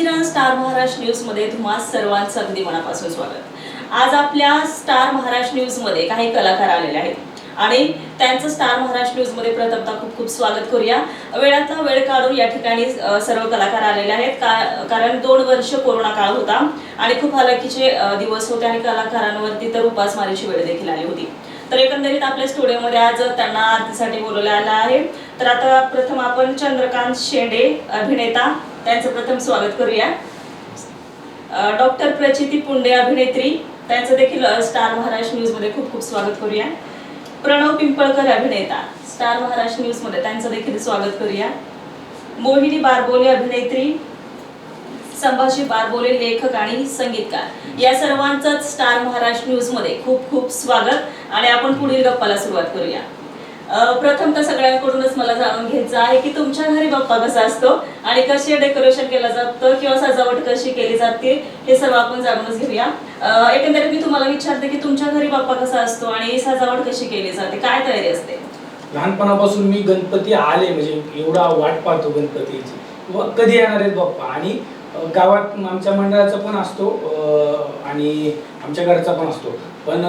मित्रांनो, star Maharashtra news मध्ये तुम्हा सर्वांचं अगदी मनापासून स्वागत। आज आपल्या स्टार महाराष्ट्र न्यूज मध्ये काही कलाकार आलेले आहेत आणि त्यांचं स्टार महाराष्ट्र न्यूज मध्ये प्रथमतः खूप खूप स्वागत करूया। वेळातला वेळ काढून या ठिकाणी सर्व कलाकार आलेले आहेत कारण 2 वर्ष कोरोना काळ होता आणि खूप हालाकीचे दिवस होते आणि कलाकारांवरती तर उपासमारीची वेळ देखील आली होती। तर एकंदरीत आपल्या स्टुडिओमध्ये आज त्यांना आरतीसाठी बोलवले आले आहे। तर आता प्रथम आपण चंद्रकांत शेंडे अभिनेता त्यांचं प्रथम स्वागत करूया। डॉक्टर प्रचिती पुंडे अभिनेत्री त्यांचं देखील स्टार महाराष्ट्र न्यूज मध्ये खूप खूप स्वागत करूया। प्रणव पिंपळकर अभिनेता स्टार महाराष्ट्र न्यूज मध्ये त्यांचं देखील स्वागत करूया। मोहिनी बारबोले अभिनेत्री, संभाजी बारबोले लेखक आणि संगीतकार, या सर्वांचं स्टार महाराष्ट्र न्यूज मध्ये खूप खूप स्वागत आणि आपण पुढील गप्पाला सुरुवात करूया। प्रथम तर सगळ्यांकडूनच मला जाणून घ्यायचं आहे की तुमच्या घरी बाप्पा कसा असतो आणि कसे डेकोरेशन केलं जातं किंवा सजावट कशी केली जाते हे सर्व आपण जाणूनच घेऊया। एकंदरीत मी तुम्हाला विचारते की तुमच्या घरी बाप्पा कसा असतो आणि सजावट कशी केली जाते, काय तयारी असते? लहानपणापासून मी गणपती आले म्हणजे एवढा वाट पाहतो गणपतीची, कधी येणार आहेत बाप्पा। आणि गावात आमच्या मंडळाचा पण असतो आणि आमच्या घरचा पण असतो, पण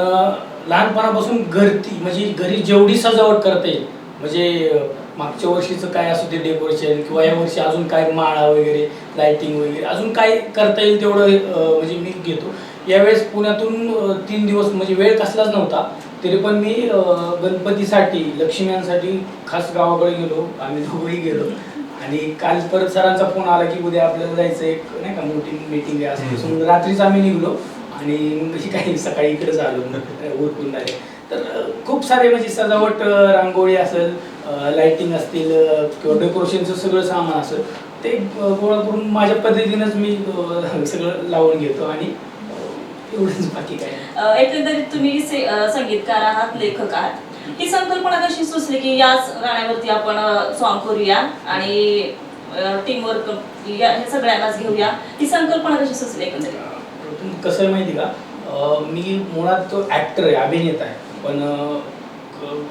लहानपणापासून घरी जेवढी सजावट करता येईल, म्हणजे मागच्या वर्षीचं काय असू ते डेकोरेशन किंवा या वर्षी अजून काय माळा वगैरे लाइटिंग वगैरे अजून काय करता येईल तेवढं म्हणजे मी घेतो। यावेळेस पुण्यातून 3 दिवस म्हणजे वेळ कसलाच नव्हता तरी पण मी गणपतीसाठी लक्ष्म्यांसाठी खास गावाकडे गेलो, आम्ही दोघंही गेलो। आणि काल परत सरांचा फोन आला की उद्या आपल्याला जायचं एक नाही का मोठी मीटिंग आहे असं, रात्रीच आम्ही निघलो आणि कशी काही सकाळी इकडेच आलो उरकून झाले। तर खूप सारे म्हणजे सजावट, रांगोळी असेल, लाइटिंग असतील किंवा डेकोरेशनचं सगळं सामान असेल ते गोळा करून माझ्या पद्धतीनेच मी सगळं लावून घेतो आणि एवढंच, बाकी काय। एकंदरीत तुम्ही संगीतकार आहात, लेखक आहात, ही संकल्पना कशी सुचली की याच गाण्यावरती आपण सॉन्ग करूया आणि टीम वर्क हे सगळ्यांनाच घेऊया, ही संकल्पना कशी सुचली? एकंदरीत कसं आहे माहिती का, मी मुळात तो ॲक्टर आहे, अभिनेता आहे, पण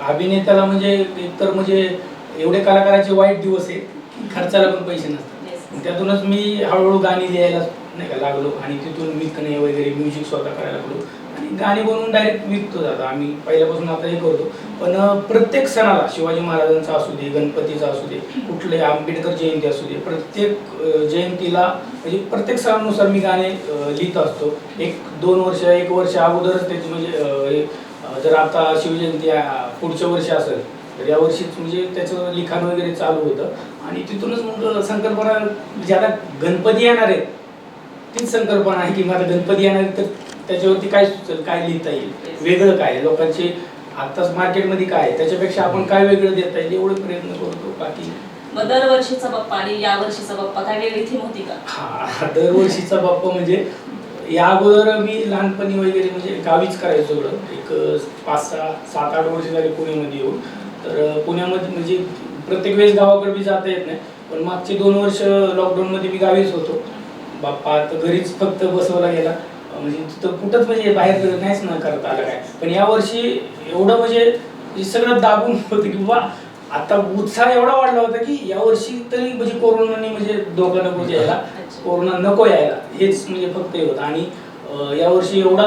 अभिनेत्याला म्हणजे एकतर म्हणजे एवढे कलाकाराचे वाईट दिवस आहेत की खर्चाला पण पैसे नसतात। त्यातूनच मी हळूहळू गाणी लिहायला नाही का लागलो आणि तिथून विकणे वगैरे म्युझिक स्वतः करायला लागलो आणि गाणी बनवून डायरेक्ट विकतो जातो। आम्ही पहिल्यापासून आता हे करतो, पण प्रत्येक सणाला, शिवाजी महाराजांचा असू दे, गणपतीचा असू दे, कुठले आंबेडकर जयंती असू दे, प्रत्येक जयंतीला म्हणजे प्रत्येक सणानुसार मी गाणे लिहित असतो। 1 वर्ष अगोदरच त्याची म्हणजे जर आता शिवजयंती पुढच्या वर्षी असेल तर या वर्षीच म्हणजे त्याचं लिखाण वगैरे चालू होतं आणि तिथूनच मग संकल्पना म्हणजे आता गणपती येणार आहेत तीच संकल्पना आहे की माझा गणपती येणार आहे तर त्याच्यावरती काय सुचेल, काय लिहिता येईल, वेगळं काय, लोकांचे आत्ताच मार्केटमध्ये काय त्याच्यापेक्षा आपण काय वेगळं देता येईल एवढे प्रयत्न करतो। बाकी मग दरवर्षीचा बाप्पा आणि या वर्षीचा बाप्पा काय वेगळी थीम होती का? हा, दरवर्षीचा बाप्पा म्हणजे या अगोदर मी लहानपणी वगैरे म्हणजे गावीच करायचो सगळं, एक 5, 6, 7, 8 वर्ष झाली पुण्यामध्ये येऊन। तर पुण्यामध्ये म्हणजे प्रत्येक वेळेस गावाकडे बी जाता येत नाही, पण मागचे 2 वर्ष लॉकडाऊनमध्ये मी गावीच होतो। बाप्पा तर घरीच फक्त बसवला गेला, म्हणजे तिथं कुठंच म्हणजे बाहेर नाहीच न करता आलं काय। पण या वर्षी एवढं म्हणजे सगळं दाबून होतं की बाबा आता उत्साह एवढा वाढला होता की या वर्षी तरी म्हणजे कोरोनाने म्हणजे धोका नको यायला, कोरोना नको यायला, हेच म्हणजे फक्त हे होतं। आणि या वर्षी एवढा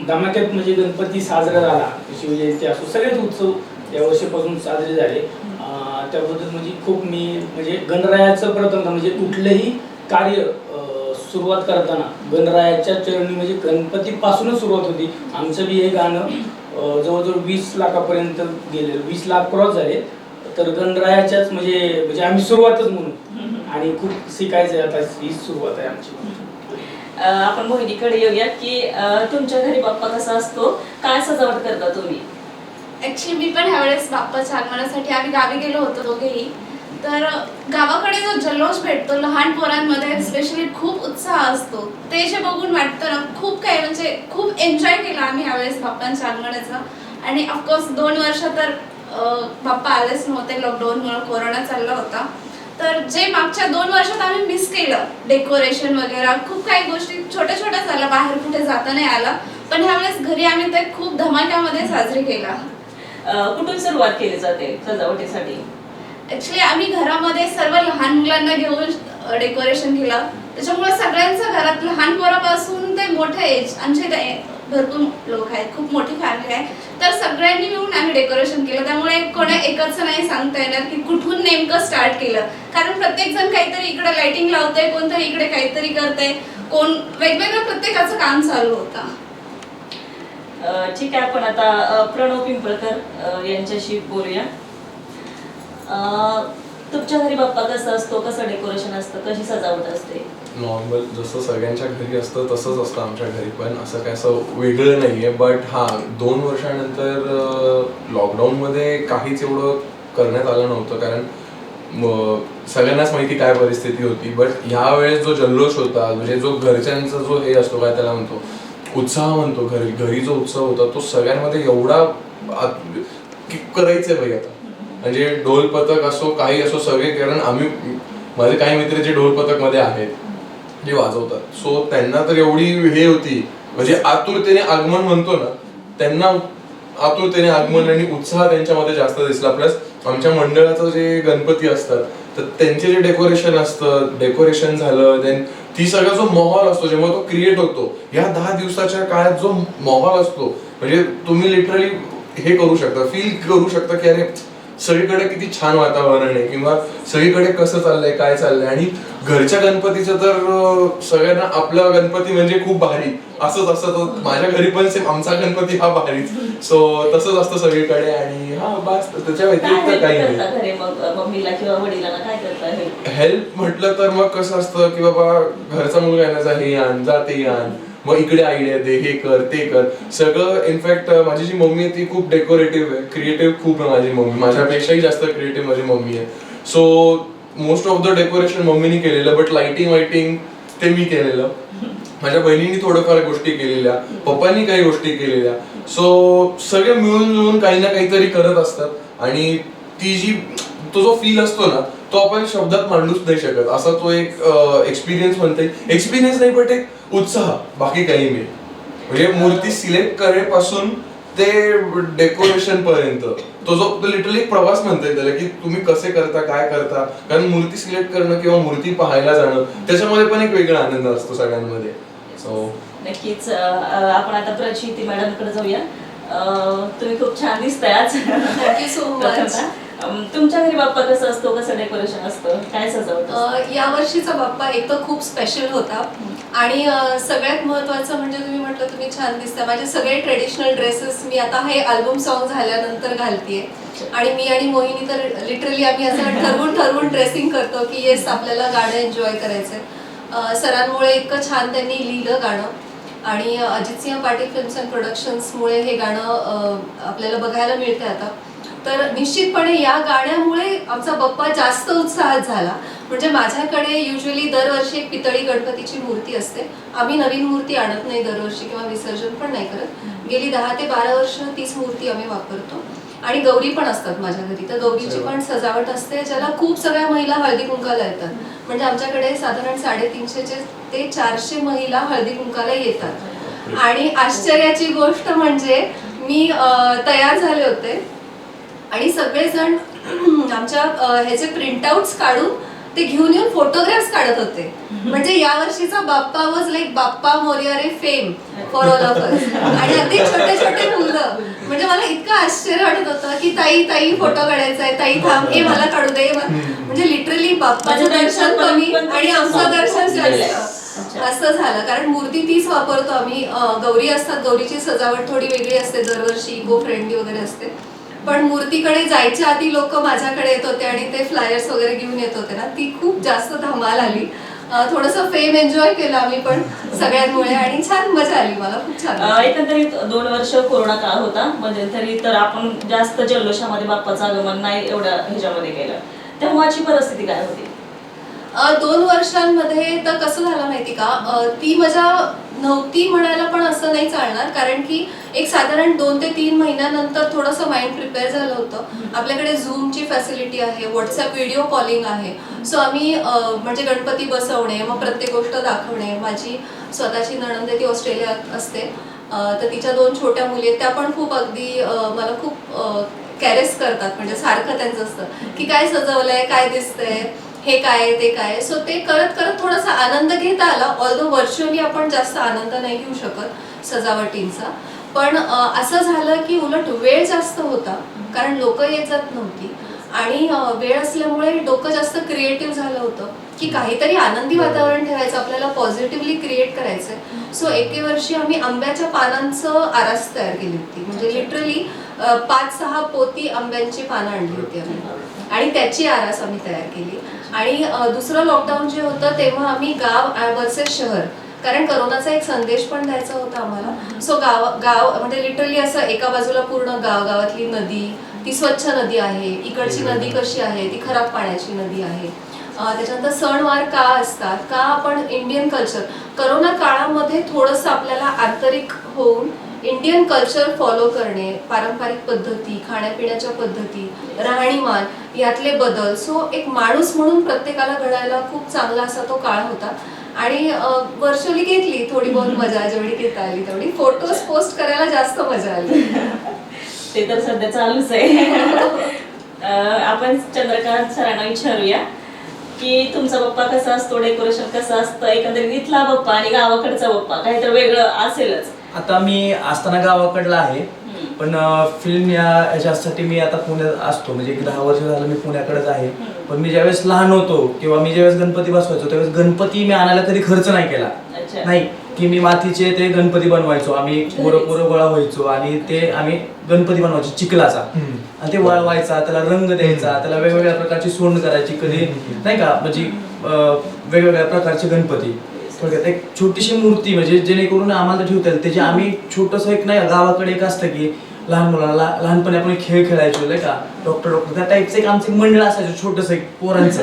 धमाक्यात म्हणजे गणपती साजरा झाला, शिवजयंती असो, सगळेच उत्सव या वर्षीपासून साजरे झाले। त्याबद्दल म्हणजे खूप मी म्हणजे गणरायाचं प्रथम म्हणजे कुठलंही कार्य सुरुवात करताना गणरायाच्या चरणी म्हणजे गणपतीपासूनच सुरुवात होती। आमचं बी हे गाणं जवळजवळ 20 लाखापर्यंत गेलेलं, 20 लाख क्रॉस झाले, तर गणरायाच्याच म्हणजे आम्ही सुरुवातच म्हणून आणि खूप शिकायचं आता, ही सुरुवात आहे आमची। आपण मोहिनीकडे येऊया की तुमच्या घरी बाप्पा कसा असतो, काय सजावट करता तुम्ही? ऍक्च्युली मी पण ह्यावेळेस बाप्पाच्या आगमनासाठी आम्ही गावी गेलो होतो दोघेही। तर गावाकडे जो जल्लोष भेटतो लहान पोरांमध्ये, स्पेशली खूप उत्साह असतो, ते जे बघून वाटतं ना खूप काही म्हणजे खूप एन्जॉय केला आम्ही ह्यावेळेस बाप्पांच्या आगमनाचा। आणि ऑफकोर्स 2 वर्ष तर बाप्पा आलेच नव्हते, लॉकडाऊनमुळे कोरोना चालला होता। तर जे मागच्या 2 वर्षात आम्ही मिस केलं, डेकोरेशन वगैरे खूप काही गोष्टी छोट्या छोट्या झाल्या, बाहेर कुठे जाता नाही आला, पण ह्यावेळेस घरी आम्ही ते खूप धमाक्यामध्ये साजरी केला। कुठून सुरुवात केली जाते सजावटीसाठी? ऍक्च्युली आम्ही घरामध्ये सर्व लहान मुलांना घेऊन डेकोरेशन केलं. त्याच्यामुळे सगळ्यांचं घरात लहान पोरापासून ते मोठे एज, आमचे इथे भरपूर लोक आहेत, खूप मोठी फॅमिली आहे, तर सगळ्यांनी मिळून आम्ही डेकोरेशन केलं. त्यामुळे कोणा एकच नाही सांगता येणार की कुठून नेमकं स्टार्ट केलं, कारण प्रत्येक जण काहीतरी इकडे लाइटिंग लावतंय, कोणतरी इकडे काहीतरी करतंय, कोण वेगवेगळं प्रत्येकाचं काम चालू होतं. ठीक आहे, आपण आता प्रणव पिंपळकर यांच्याशी बोलूया. तुमच्या घरी बाप्पा कसा असतो, कसं डेकोरेशन असतं, कशी सजावट असते? नॉर्मल जसं सगळ्यांच्या घरी असतं तसंच असतं आमच्या घरी पण, असं काय असं वेगळं नाही आहे. बट हां, 2 वर्षानंतर लॉकडाऊनमध्ये काहीच एवढं करण्यात आलं नव्हतं, कारण सगळ्यांनाच माहिती काय परिस्थिती होती. बट ह्या वेळेस जो जल्लोष होता, म्हणजे जो घरच्यांचा जो हे असतो, काय त्याला म्हणतो, उत्साह म्हणतो, घरी जो उत्साह होता तो सगळ्यांमध्ये एवढा करायचंय भाई आता. म्हणजे ढोल पथक असो काही असो सगळे, कारण आम्ही माझे काही मित्र जे ढोल पथक मध्ये आहेत जे वाजवतात, सो त्यांना तर एवढी हे होती, म्हणजे आतुरतेने आगमन म्हणतो ना, त्यांना आतुरतेने आगमन आणि उत्साह त्यांच्यामध्ये जास्त दिसला. प्लस आमच्या मंडळाचं जे गणपती असतात तर त्यांचे जे डेकोरेशन असतं, डेकोरेशन झालं, देन ती सगळा जो माहोल असतो जेव्हा तो क्रिएट होतो, या 10 दिवसाच्या काळात जो माहोल असतो, म्हणजे तुम्ही लिटरली हे करू शकता, फील करू शकता की अरे सगळीकडे किती छान वातावरण आहे, किंवा सगळीकडे कसं चाललंय, काय चाललंय. आणि घरच्या गणपतीचं तर सगळ्यांना आपला गणपती म्हणजे खूप भारी असंच असतं. माझ्या घरी पण सेम आमचा गणपती हा भारी, सो तसंच असतं सगळीकडे. आणि हा बस त्याच्या व्यतिरिक्त काही नाही. मम्मीला किंवा वडिलांना काय करता हेल्प म्हटलं तर मग कसं असतं की बाबा घरचा मुलगा येण्याचा हे आण जा ते आण, मग इकडे आयडिया दे, हे कर ते कर सगळं. इनफॅक्ट माझी जी मम्मी आहे ती खूप डेकोरेटिव्ह आहे, क्रिएटिव्ह खूप आहे माझी मम्मी, माझ्यापेक्षाही जास्त क्रिएटिव्ह माझी मम्मी आहे. So most of the decoration मम्मीने केलेलं, बट लाइटिंग ते मी केलेलं. माझ्या बहिणींनी थोडंफार गोष्टी केलेल्या, पप्पांनी काही गोष्टी केलेल्या. सो सगळे मिळून मिळून काही ना काहीतरी करत असतात. आणि ती जी तो जो फील असतो ना, तो आपण शब्दात मांडूच नाही शकत. असा तो एक एक्सपिरियन्स म्हणते, एक्सपिरियन्स नाही बट एक उत्साह, बाकी काही नाही. म्हणजे मूर्ती सिलेक्ट करेपासून ते डेकोरेशन पर्यंत तो जो लिटरली एक प्रवास म्हणता त्याला, की तुम्ही कसे करता, काय करता. कारण मूर्ती सिलेक्ट करणं किंवा मूर्ती पाहायला जाणं त्याच्यामध्ये पण एक वेगळा आनंद असतो सगळ्यांमध्ये. सो नक्कीच. आपण आता प्रचिती मॅडमकडे जाऊया. तुम्ही खूप छान दिसताय आज. Thank you so much. तुमच्या घरी बाप्पा कसं असतो, कसं डेकोरेशन असतं, काय सजावट? या वर्षीचा बाप्पा एक तर खूप स्पेशल होता, आणि सगळ्यात महत्त्वाचं म्हणजे तुम्ही म्हटलं तुम्ही छान दिसता. माझे सगळे ट्रेडिशनल ड्रेसेस मी आता हे अल्बम सॉन्ग झाल्यानंतर घालतेय, आणि मी आणि मोहिनी तर लिटरली आम्ही असं ठरवून ड्रेसिंग करतो की येस आपल्याला गाणं एन्जॉय करायचंय. सरांमुळे इतकं छान त्यांनी लिहिलं गाणं, आणि अजितसिंह पाटील फिल्म्स अँड प्रोडक्शन्समुळे हे गाणं आपल्याला बघायला मिळते आता. तर निश्चितपणे या गाण्यामुळे आमचा बाप्पा जास्त उत्साहात झाला. म्हणजे माझ्याकडे युजली दरवर्षी एक पितळी गणपतीची मूर्ती असते. आम्ही नवीन मूर्ती आणत नाही दरवर्षी, किंवा विसर्जन पण नाही करत. गेली 10 ते 12 वर्ष तीच मूर्ती आम्ही वापरतो. आणि गौरी पण असतात माझ्या घरी, तर गौरीची पण सजावट असते, ज्याला खूप सगळ्या महिला हळदी कुंकाला येतात. म्हणजे आमच्याकडे साधारण 350 ते 400 महिला हळदी कुंकाला येतात. आणि आश्चर्याची गोष्ट म्हणजे मी तयार झाले होते आणि सगळेजण आमच्या ह्याचे प्रिंटआउट्स काढून ते घेऊन येऊन फोटोग्राफ्स काढत होते. म्हणजे या वर्षीचा बाप्पा वॉज लाईक बाप्पा मोरया रे fame for all of us. आणि अगदी छोटे छोटे मुलं, म्हणजे मला इतकं आश्चर्य वाटत होतं की ताई फोटो काढायचा आहे, ताई थांब हे मला काढू दे. म्हणजे लिटरली बाप्पाचं दर्शन कमी आणि आमचं दर्शन जास्त असं झालं. कारण मूर्ती तीच वापरतो आम्ही. गौरी असतात, गौरीची सजावट थोडी वेगळी असते दरवर्षी, इको फ्रेंडली वगैरे असते. पण मूर्तीकडे जायच्या आधी लोक माझ्याकडे येत होते आणि ते फ्लायर्स वगैरे घेऊन येत होते ना, ती खूप जास्त धमाल आली. थोडंसं फेम एन्जॉय केलं आम्ही पण सगळ्यांमुळे, आणि छान मजा आली, मला खूप छान. एकंदरीत 2 वर्ष कोरोना काळ होता, मध्यंतरी तर आपण जास्त जल्लोषामध्ये बाप्पाचं आगमन नाही एवढ्या ह्याच्यामध्ये केलं. तेव्हाची परिस्थिती काय होती? 2 वर्षांमध्ये तर कसं झालं माहिती का, ती मजा नव्हती म्हणायला पण असं नाही चालणार. कारण की एक साधारण 2 ते 3 महिन्यानंतर थोडंसं माइंड प्रिपेअर झालं होतं. आपल्याकडे झूमची फॅसिलिटी आहे, व्हॉट्सअप व्हिडिओ कॉलिंग आहे. सो आम्ही म्हणजे गणपती बसवणे, मग प्रत्येक गोष्ट दाखवणे. माझी स्वतःची नणंद ती ऑस्ट्रेलियात असते, तर तिच्या 2 छोट्या मुली आहेत, त्या पण खूप अगदी मला खूप कॅरेस करतात. म्हणजे सारखं त्यांचं असतं की काय सजवलंय, काय दिसतंय, हे काय ते काय. सो ते करत करत थोडासा आनंद घेता आला. ऑल्दो व्हर्च्युअली आपण जास्त आनंद नाही घेऊ शकत सजावटींचा, पण असं झालं की उलट वेळ जास्त होता कारण लोक येत जात नव्हती आणि वेळ असल्यामुळे डोकं जास्त क्रिएटिव्ह झालं होतं की काहीतरी आनंदी वातावरण ठेवायचं, आपल्याला पॉझिटिव्हली क्रिएट करायचंय. सो एके वर्षी आम्ही आंब्याच्या पानांचं आरास तयार केली होती. म्हणजे लिटरली 5-6 पोती आंब्यांची पानं आणली होती आम्ही आणि त्याची आरास आम्ही तयार केली. आणि दुसरं लॉकडाऊन जे होतं तेव्हा आम्ही गाव वर्सेस शहर, कारण करोनाचा एक संदेश पण द्यायचा होता आम्हाला. सो गाव म्हणजे लिटरली असं एका बाजूला पूर्ण गावातली नदी, ती स्वच्छ नदी आहे, इकडची नदी कशी आहे, ती खराब पाण्याची नदी आहे. त्याच्यानंतर सणवार का असतात, का आपण इंडियन कल्चर करोना काळामध्ये थोडंसं आपल्याला आंतरिक होऊन इंडियन कल्चर फॉलो करणे, पारंपरिक पद्धती, खाण्यापिण्याच्या पद्धती, राहणीमान यातले बदल. सो एक माणूस म्हणून प्रत्येकाला घडायला खूप चांगला असा तो काळ होता. आणि वर्षोली घेतली थोडी बहुत मजा, जेवढी घेता आली तेवढी. फोटोज पोस्ट करायला जास्त मजा आली. ते तर सध्या चालूच आहे. आपण चंद्रकांत सरांना विचारूया की तुमचा बाप्पा कसा असतो, डेकोरेशन कसं असतं, एकंदरीत इथला बाप्पा आणि गावाकडचा बाप्पा काहीतरी वेगळं असेलच. आता मी असताना गावाकडला आहे, पण फिल्म ह्याच्यासाठी मी आता पुण्यात असतो. म्हणजे 10 वर्ष झालं मी पुण्याकडेच आहे. पण मी ज्यावेळेस लहान होतो किंवा मी ज्यावेळेस गणपती बसवायचो त्यावेळेस गणपती मी आणायला कधी खर्च नाही केला. नाही की मी मातीचे ते गणपती बनवायचो, आम्ही पोरं गोळा व्हायचो आणि ते आम्ही गणपती बनवायचो चिखलाचा, आणि ते वळवायचा, त्याला रंग द्यायचा, त्याला वेगवेगळ्या प्रकारची सोंड करायची, कधी नाही का म्हणजे वेगवेगळ्या प्रकारचे गणपती. थोडक्यात एक छोटीशी मूर्ती म्हणजे जेणेकरून आम्हाला ठेवता येईल त्याची. आम्ही छोटंसं एक नाही गावाकडे एक असतं की लहान मुलाला लहानपणी आपण खेळ खेळायचो नाही का, डॉक्टर त्या टाईपचं एक आमचं मंडळ असायचं छोटंसं एक पोरांचं,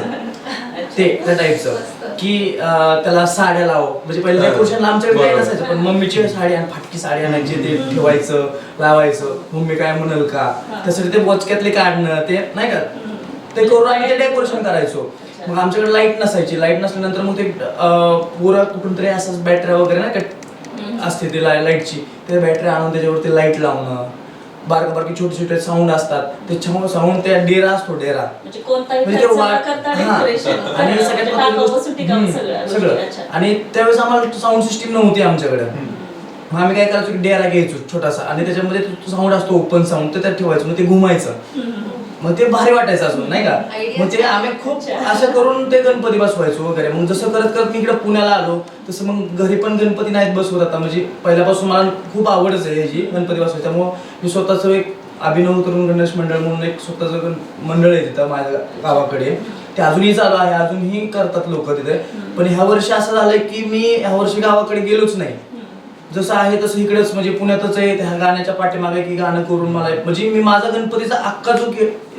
ते त्या टाईपचं की त्याला साड्या लाव. म्हणजे पहिले डेकोरेशन आमच्याकडे काही नसायचं, पण मम्मीची साडी आणि फाटकी साडी आणायची, ते ठेवायचं लावायचं. मम्मी काय म्हणाल का, त्यासाठी ते बोचक्यातले काढणं ते नाही का, ते करून आम्ही ते डेकोरेशन करायचो. मग आमच्याकडे लाईट नसायची, लाईट नसल्यानंतर मग ते पुरा कुठून तरी असंच बॅटऱ्या वगैरे नाही का असते ते लाईटची, ते बॅटरी आणून त्याच्यावरती लाईट लावणं. बारकी छोटे छोटे साऊंड असतात, ते साऊंड ते डेरा असतो, डेरा आणि सगळं. आणि त्यावेळेस आम्हाला साऊंड सिस्टीम नव्हती आमच्याकडे. मग आम्ही काय करायचो की डेरा घ्यायचो छोटासा आणि त्याच्यामध्ये साऊंड असतो ओपन साऊंड, ते त्यात ठेवायचं, मग ते घुमायचं, मग ते भारी वाटायचं अजून नाही का. मग ते आम्ही खूप असं करून ते गणपती बसवायचो वगैरे. मग जसं करत करत मी इकडे पुण्याला आलो तसं मग घरी पण गणपती नाहीत बसवत आता. म्हणजे पहिल्यापासून मला खूप आवडच आहे ह्याची गणपती बसवायची, त्यामुळं मी स्वतःचं एक अभिनव तरुण गणेश मंडळ म्हणून एक स्वतःचं मंडळ आहे तिथं माझ्या गावाकडे. ते अजूनही चालू आहे, अजूनही करतात लोक तिथे. पण ह्या वर्षी असं झालंय की मी ह्या वर्षी गावाकडे गेलोच नाही. जसं आहे तसं इकडेच म्हणजे पुण्यातच आहे. त्या गाण्याच्या पाठीमागे की गाणं करून मला म्हणजे मी माझा गणपतीचा अख्खा जो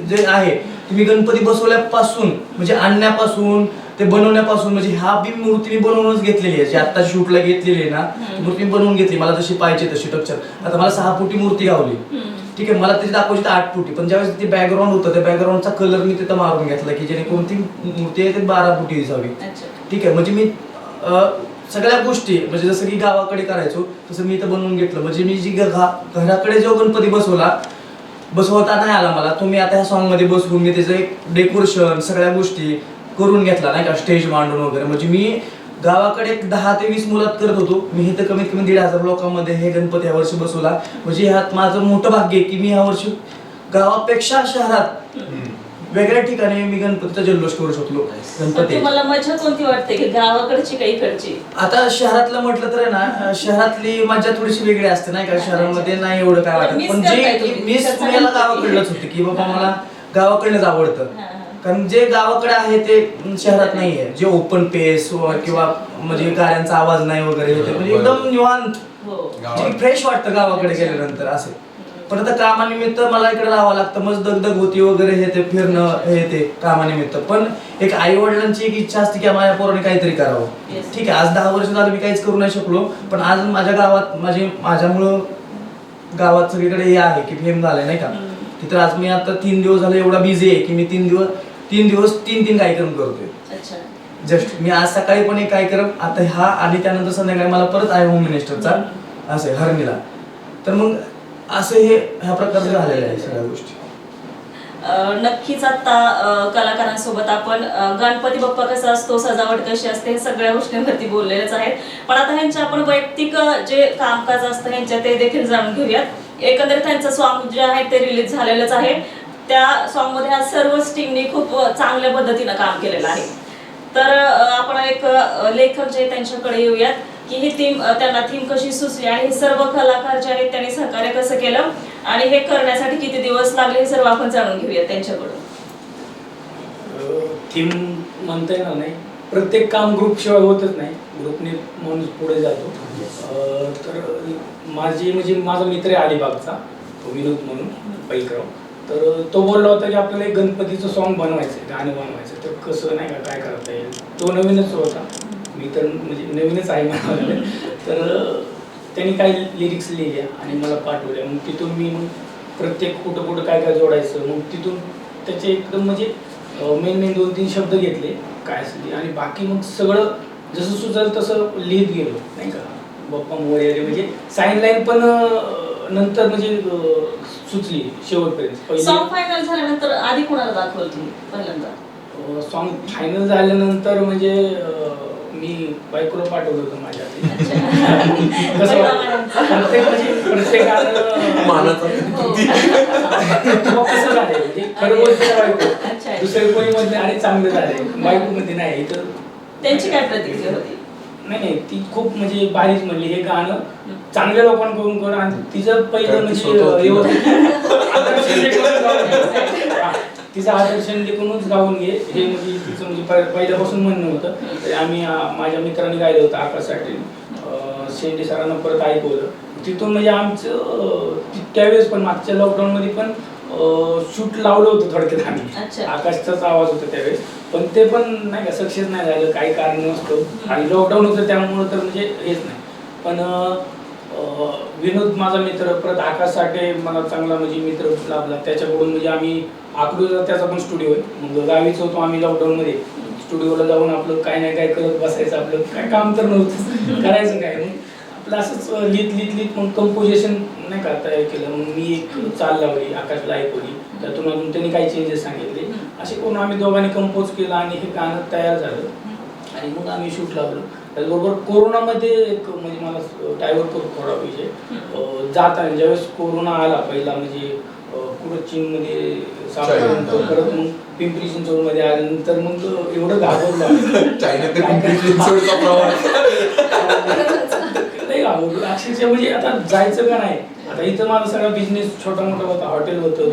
जे आहे मी गणपती बसवल्यापासून म्हणजे आणण्यापासून ते बनवण्यापासून म्हणजे हा बी मूर्ती मी बनवूनच घेतलेली आहे. जी आता शूटला घेतलेली आहे ना मूर्ती मी बनवून घेतली, मला जशी पाहिजे तशी टक्चर. आता मला 6 फुटी मूर्ती गावली, ठीक आहे. मला त्याची दाखवायची 8 फुटी, पण ज्यावेळेस ते बॅकग्राऊंड होतं त्या बॅकग्राऊंडचा कलर मी तिथं मारून घेतला की जेणेकरून ती मूर्ती आहे ते 12 फुटी दिसावी, ठीक आहे. म्हणजे मी सगळ्या गोष्टी म्हणजे जसं की गावाकडे करायचो तसं मी इथं बनवून घेतलं. म्हणजे मी जी घराकडे जो गणपती बसवता नाही आला मला, तो मी आता ह्या सॉन्ग मध्ये बसवून मी त्याचं एक डेकोरेशन सगळ्या गोष्टी करून घेतला नाही का, स्टेज मांडून वगैरे. म्हणजे मी गावाकडे 10 ते 20 मुलात करत होतो, मी इथं कमीत कमी 1,500 लोकांमध्ये हे गणपती ह्या वर्षी बसवला. म्हणजे ह्यात माझं मोठं भाग्य आहे की मी ह्या वर्षी गावापेक्षा शहरात वेगळ्या ठिकाणी मी गणपतीचा जल्लोष करू शकलो. गणपती मला मजा कोणती वाटते की गावाकडची का इकडची? आता शहरातलं म्हटलं तर आहे ना, शहरातली मजा थोडीशी वेगळी असते नाही का, शहरामध्ये नाही एवढं काय वाटत. पण जे मी पुण्याला गावाकडलंच होते की बाबा मला गावाकडलंच आवडतं. कारण जे गावाकडे आहे ते शहरात नाहीये, जे ओपन पेस किंवा म्हणजे गाड्यांचा आवाज नाही वगैरे, म्हणजे एकदम निवांत फ्रेश वाटतं गावाकडे गेल्यानंतर असे. पण आता कामानिमित्त मला इकडे राहावं लागतं, मग दगदग होती वगैरे, हे ते फिरणं हे ते कामानिमित्त. पण एक आई वडिलांची एक इच्छा असते की माझ्या पोराने काहीतरी करावं, ठीक आहे. आज 10 वर्ष झालं मी काहीच करू नाही शकलो, पण आज माझ्या गावात माझ्यामुळं गावात सगळीकडे हे आहे की फेम झालंय नाही का. तिथं आज मी आता 3 दिवस झाले एवढा बिझी आहे की मी 3 दिवस 3 कार्यक्रम करतोय. जस्ट मी आज सकाळी पण एक कार्यक्रम, आता हा आणि त्यानंतर संध्याकाळी मला परत आहे होम मिनिस्टरचा असं हरणीला. तर मग असं हे ह्या प्रकारचं झालेलं आहे सगळ्या गोष्टी. नक्कीच आता कलाकारांसोबत आपण गणपती बाप्पा कसा असतो, सजावट कशी असते, हे सगळ्या गोष्टींवरती बोललेलेच आहेत. पण आता ह्यांच्या आपण वैयक्तिक जे कामकाज असतं ह्यांच्या ते देखील जाणून घेऊयात. एकंदरीत त्यांचं सॉन्ग जे आहे ते रिलीज झालेलंच आहे. त्या सॉन्गमध्ये आज सर्व टीमने खूप चांगल्या पद्धतीनं काम केलेलं आहे. तर आपण एक लेखक जे त्यांच्याकडे येऊयात की ही थीम, त्यांना थीम कशी सुचली आणि हे सर्व कलाकार जे आहेत त्यांनी सहकार्य कसं केलं आणि हे करण्यासाठी किती दिवस लागले, हे सर्व आपण जाणून घेऊयात त्यांच्याकडून. थीम म्हणता येणार नाही, प्रत्येक काम ग्रुप शिवाय होतच नाही, ग्रुपने माणूस पुढे जातो. तर माझा मित्र आहे अलिबागचा, विनोद म्हणून पैलराव. तर तो बोलला होता की आपल्याला एक गणपतीचं सॉन्ग बनवायचं, गाणं बनवायचं. तर कसं नाही का, काय करता येईल. तो नवीनच होता, मी तर म्हणजे नवीनच आहे म्हणाले. तर त्यांनी काही लिरिक्स लिहिल्या आणि मला पाठवल्या. मग तिथून मी प्रत्येक कुठं काय काय जोडायचं, मग तिथून त्याचे एकदम म्हणजे मेन 2-3 शब्द घेतले काय असेल आणि बाकी मग सगळं जसं सुचलं तसं लिहित गेलो नाही का. बाप्पा मोरया म्हणजे साईन लाईन पण नंतर म्हणजे सुचली शेवटपर्यंत. सॉन्ग फायनल झाल्यानंतर आधी कोणाला दाखवलं तुम्ही पहिल्यांदा? सॉन्ग फायनल झाल्यानंतर म्हणजे मी बायकोला पाठवलं होतं माझ्या प्रत्येक कसं झालंय म्हणजे खरं बोलते बायको, दुसरे कोणी म्हणते अरे चांगलं झालंय, बायको मध्ये नाही. तर त्यांची काय प्रतिक्रिया होती? नाही ती खूप म्हणजे भारीच म्हणली हे गाणं चांगल्या लोकांकडून कर आणि तिचं पहिलं म्हणजे तिचं आदर्शन देखूनच गाऊन घे हे म्हणजे तिचं म्हणजे पहिल्यापासून म्हणणं होतं. तर आम्ही माझ्या मित्रांनी गायलं होतं आकाशसाठी, शेंडे सरांना परत ऐकवलं. तिथून म्हणजे आमचं त्यावेळेस पण मागच्या लॉकडाऊनमध्ये पण शूट लावलं होतं थोडक्यात आम्ही. आकाशचाच आवाज होता त्यावेळेस, पण ते पण नाही का सक्सेस नाही झालं, काही कारण नसतं आणि लॉकडाऊन होतं त्यामुळं तर म्हणजे हेच नाही. पण विनोद माझा मित्र, परत आकाश साठे मला चांगला म्हणजे मित्र लाभला. त्याच्याकडून म्हणजे आम्ही अकलूजला त्याचा पण स्टुडिओ आहे, मग गावीच होतो आम्ही लॉकडाऊनमध्ये. स्टुडिओला जाऊन आपलं काय नाही काय करत बसायचं, आपलं काय काम तर नव्हतं करायचं काय. मग आपलं असंच लिहित मग कंपोजिशन नाही का तयार केलं. मग मी एक चाल लावली, आकाशला ऐकवली, त्यातून अजून त्यांनी काही चेंजेस सांगितले. असे करून आम्ही दोघांनी कंपोज केलं आणि हे गाणं तयार झालं आणि मग आम्ही शूट लावलं. त्याचबरोबर कोरोनामध्ये एक म्हणजे मला डायव्हर करू थोडा विषय जाताना ज्यावेळेस कोरोना आला पहिला म्हणजे कुठं चीनमध्ये सापडल्यानंतर परत मग पिंपरी चिंचवडमध्ये आल्यानंतर मग एवढं घाबरलो अक्षरशः म्हणजे आता जायचं का नाही. आता इथं माझा सगळा बिझनेस छोटा मोठा होता, हॉटेल होतं,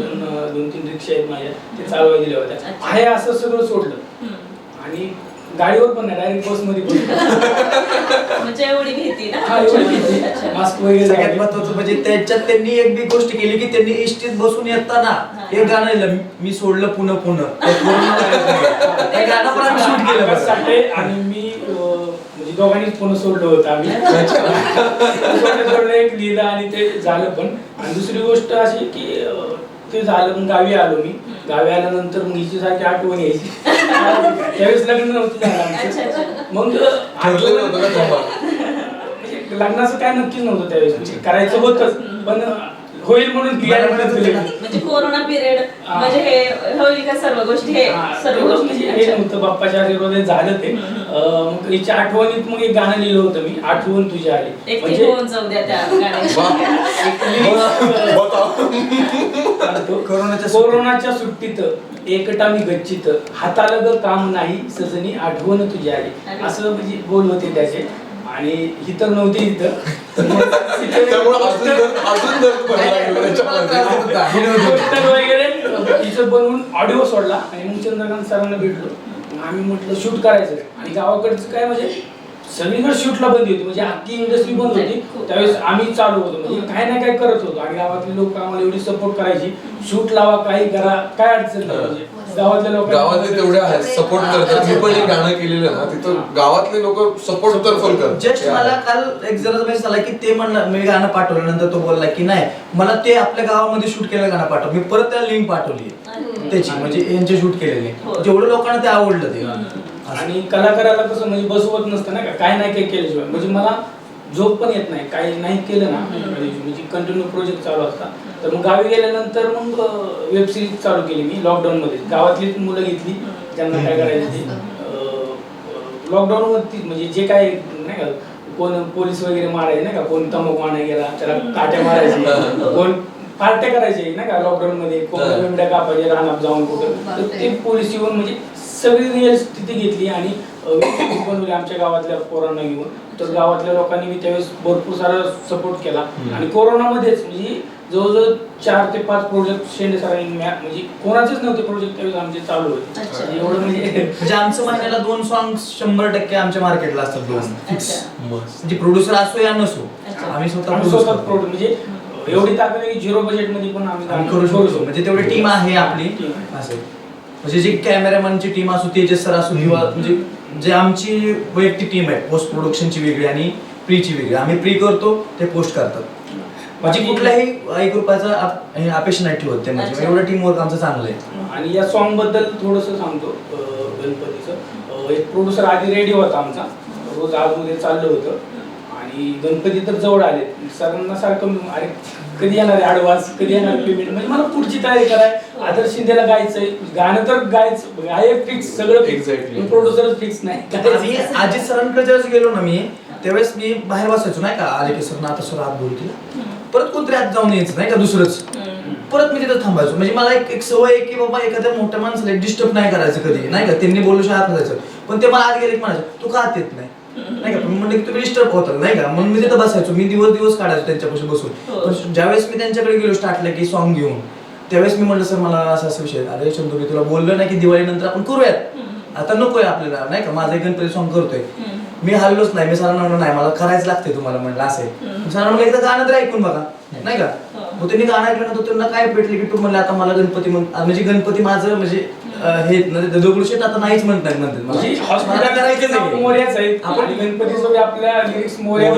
2-3 रिक्षा आहेत माझ्या, ते चालवायला दिल्या होत्या. आहे असं सगळं सोडलं आणि गाडीवर पण नाही, डायरेक्ट बसमध्ये म्हणजे एवढी भीती ना. मास्क वगैरे. सगळ्यात महत्वाचं म्हणजे त्याच्यात त्यांनी एक बी गोष्ट केली की त्यांनी एसटीत बसून येताना हे गाणं मी सोडलं पुन्हा हे गाणं पण आम्ही शूट केलं आणि मी म्हणजे दोघांनीच पुन्हा सोडलं होतं आम्ही. सोडलं एक लिहिलं आणि ते झालं पण. आणि दुसरी गोष्ट अशी की ते झालं मग गावी आलो मी. गावी आल्यानंतर मग हिची सारखी आठवण यायची. त्यावेळेस लग्न नव्हतं झालं मग लग्नाचं काय नक्कीच नव्हतं त्यावेळेस, म्हणजे करायचं होतच पण होईल म्हणून म्हणजे कोरोना पिरियड म्हणजे हे होईल का सर्व गोष्टी, हे सर्व गोष्टी हे नव्हतं. बाप्पाच्या आशीर्वादाने झालं ते. मग हिच्या आठवणीत मग एक गाणं लिहिलं होतं मी, आठवण तुझी आली. म्हणजे जाऊ द्या त्या कोरोनाच्या सुट्टीत एकटा मी गच्चीत, हाताला ग काम नाही सजनी आठवण तुझी आली, असं म्हणजे बोल होते त्याचे. आणि ही तर नव्हती इथं वगैरे तिचं बनवून ऑडिओ सोडला आणि मग चंद्रकांत सरांना भेटलो. आम्ही म्हटलं शूट करायचं आणि गावाकडचं काय म्हणजे सगळीकडे शूटला बंदी होती, म्हणजे अख्खी इंडस्ट्री बंद होती. त्यावेळेस आम्ही चालू होतो म्हणजे काय ना काय करत होतो आणि गावातले लोक आम्हाला एवढी सपोर्ट करायची, शूट लावा काही करा काय अडचण नाही. म्हणजे गावातले तेवढे सपोर्ट करतात. मी पण एक गाणं केलेलं ना तिथं गावातले लोक सपोर्ट तर फुल करतात. जस्ट मला काल एक जरा मेसेज आला की ते म्हणलं, मी गाणं पाठवल्यानंतर तो बोलला की नाही मला ते आपल्या गावामध्ये शूट केलेलं गाणं पाठव. मी परत त्याला लिंक पाठवली त्याची, म्हणजे यांचे शूट केलेले, जेवढं लोकांना ते आवडलं ते. आणि कलाकाराला कसं म्हणजे बसवत नसतं ना, काय नाही काय केल्याशिवाय. म्हणजे मला झोप पण येत नाही, काही नाही केलं ना म्हणजे कंटिन्यू प्रोजेक्ट चालू असतात. तर मग गावी गेल्यानंतर मग वेब सिरीज चालू केली मी लॉकडाऊनमध्ये. गावातली मुलं घेतली ज्यांना काय करायचं ते लॉकडाऊन वरती म्हणजे जे काय नाही का कोण पोलीस वगैरे मारायचे नाही का, कोण तंबाखू आणायला गेला त्याला काट्या मारायचे, कोण पार्ट्या करायचे नाही का लॉकडाऊन मध्ये, कोण बिबड्या कापायचे रानात जाऊन कुठं. तर ते पोलीस येऊन म्हणजे सगळी रिअल स्थिती घेतली आणि बनवली आमच्या गावातल्या पोरांना घेऊन. तर गावातल्या लोकांनी मी त्यावेळेस भरपूर सारा सपोर्ट केला आणि कोरोनामध्येच म्हणजे जवळजवळ 4 ते 5 प्रोजेक्ट शेंडे सरांनी म्हणजे कोणाचेच नव्हते प्रोजेक्ट त्यावेळेस आमचे चालू होते. एवढं म्हणजे आमचं महिन्याला 2 सॉंग 100% आमच्या मार्केटला असतात 2 फिक्स. म्हणजे प्रोड्युसर असो या नसो आम्ही स्वतः प्रोड्यूस म्हणजे एवढी ताकद आहे की 0 बजेट मध्ये पण आम्ही करू शकतो. म्हणजे तेवढी टीम आहे आपली असे. म्हणजे जी कॅमेरामॅनची टीम असो, तेजस सर असो किंवा म्हणजे जे आमची वैयक्तिक टीम आहे पोस्ट प्रोडक्शनची वेगळी आणि प्रीची वेगळी. आम्ही प्री करतो, ते पोस्ट करतात. म्हणजे कुठल्याही 1 रुपयाचा अपेक्षा नाही ठेवत ते. म्हणजे एवढं टीम वर्क आमचं चांगलं आहे. आणि या सॉन्ग बद्दल थोडंसं सांगतो. गणपतीचं एक प्रोड्युसर आधी रेडी होता आमचा, रोज आजमध्ये चाललं होतं आणि गणपती तर जवळ आले. सरांना सारखं अरे कधी येणार आहे ॲडव्हान्स, कधी येणार पेमेंट, म्हणजे मला पुढची तयारी कराय. आदर्श शिंदेला गायचंय, गाणं तर गायचं, गायक फिक्स सगळं एक्झॅक्टली, प्रोड्युसर फिक्स नाही. आम्ही अजित सरांकडे ज्यावेळेस गेलो ना मी, त्यावेळेस मी बाहेर बसायचो नाही का, आले की सर ना आता सर आत बोलतील, परत कोणतरी आत जाऊन यायचं नाही का दुसरंच, परत मी तिथं थांबायचो. म्हणजे मला एक सवय आहे की बाबा एखाद्या मोठ्या माणसाला डिस्टर्ब नाही करायचं कधी नाही का. त्यांनी बोलू आत जायचं, पण ते मला आत गेले की म्हणायचं तू का आत येत नाही नाही का. म्हणलं की तुम्ही डिस्टर्ब होतात नाही का, म्हणून मी तिथं बसायचो. मी दिवस काढायचो त्यांच्यापासून बसून. पण ज्यावेळेस मी त्यांच्याकडे गेलो स्टार्टला की सॉन्ग घेऊन, त्यावेळेस मी म्हटलं सर मला असा विषय, अरे चंदू मी तुला बोललो ना की दिवाळी नंतर आपण करूयात, आता नकोय आपल्याला नाही का, माझं एक गणपती सॉन्ग करतोय. मी हल्लोच नाही. मी सरांना म्हणलं नाही मला करायचं लागतंय तुम्हाला, म्हणलं असं. सरांना म्हणलं एकदा गाणं तर ऐकून बघा नाही का. मग त्यांनी गाणं ऐकलं ना, त्यांना काय भेटले की तू म्हणलं आता मला गणपती म्हणजे गणपती माझं म्हणजे हे दगडूशेठ आता नाहीच म्हणतात म्हणजे हॉस्पिटल करायचं नाही, मोर्याच आहे आपण गणपतीसोबत आपल्या लिरिक्स मोर्या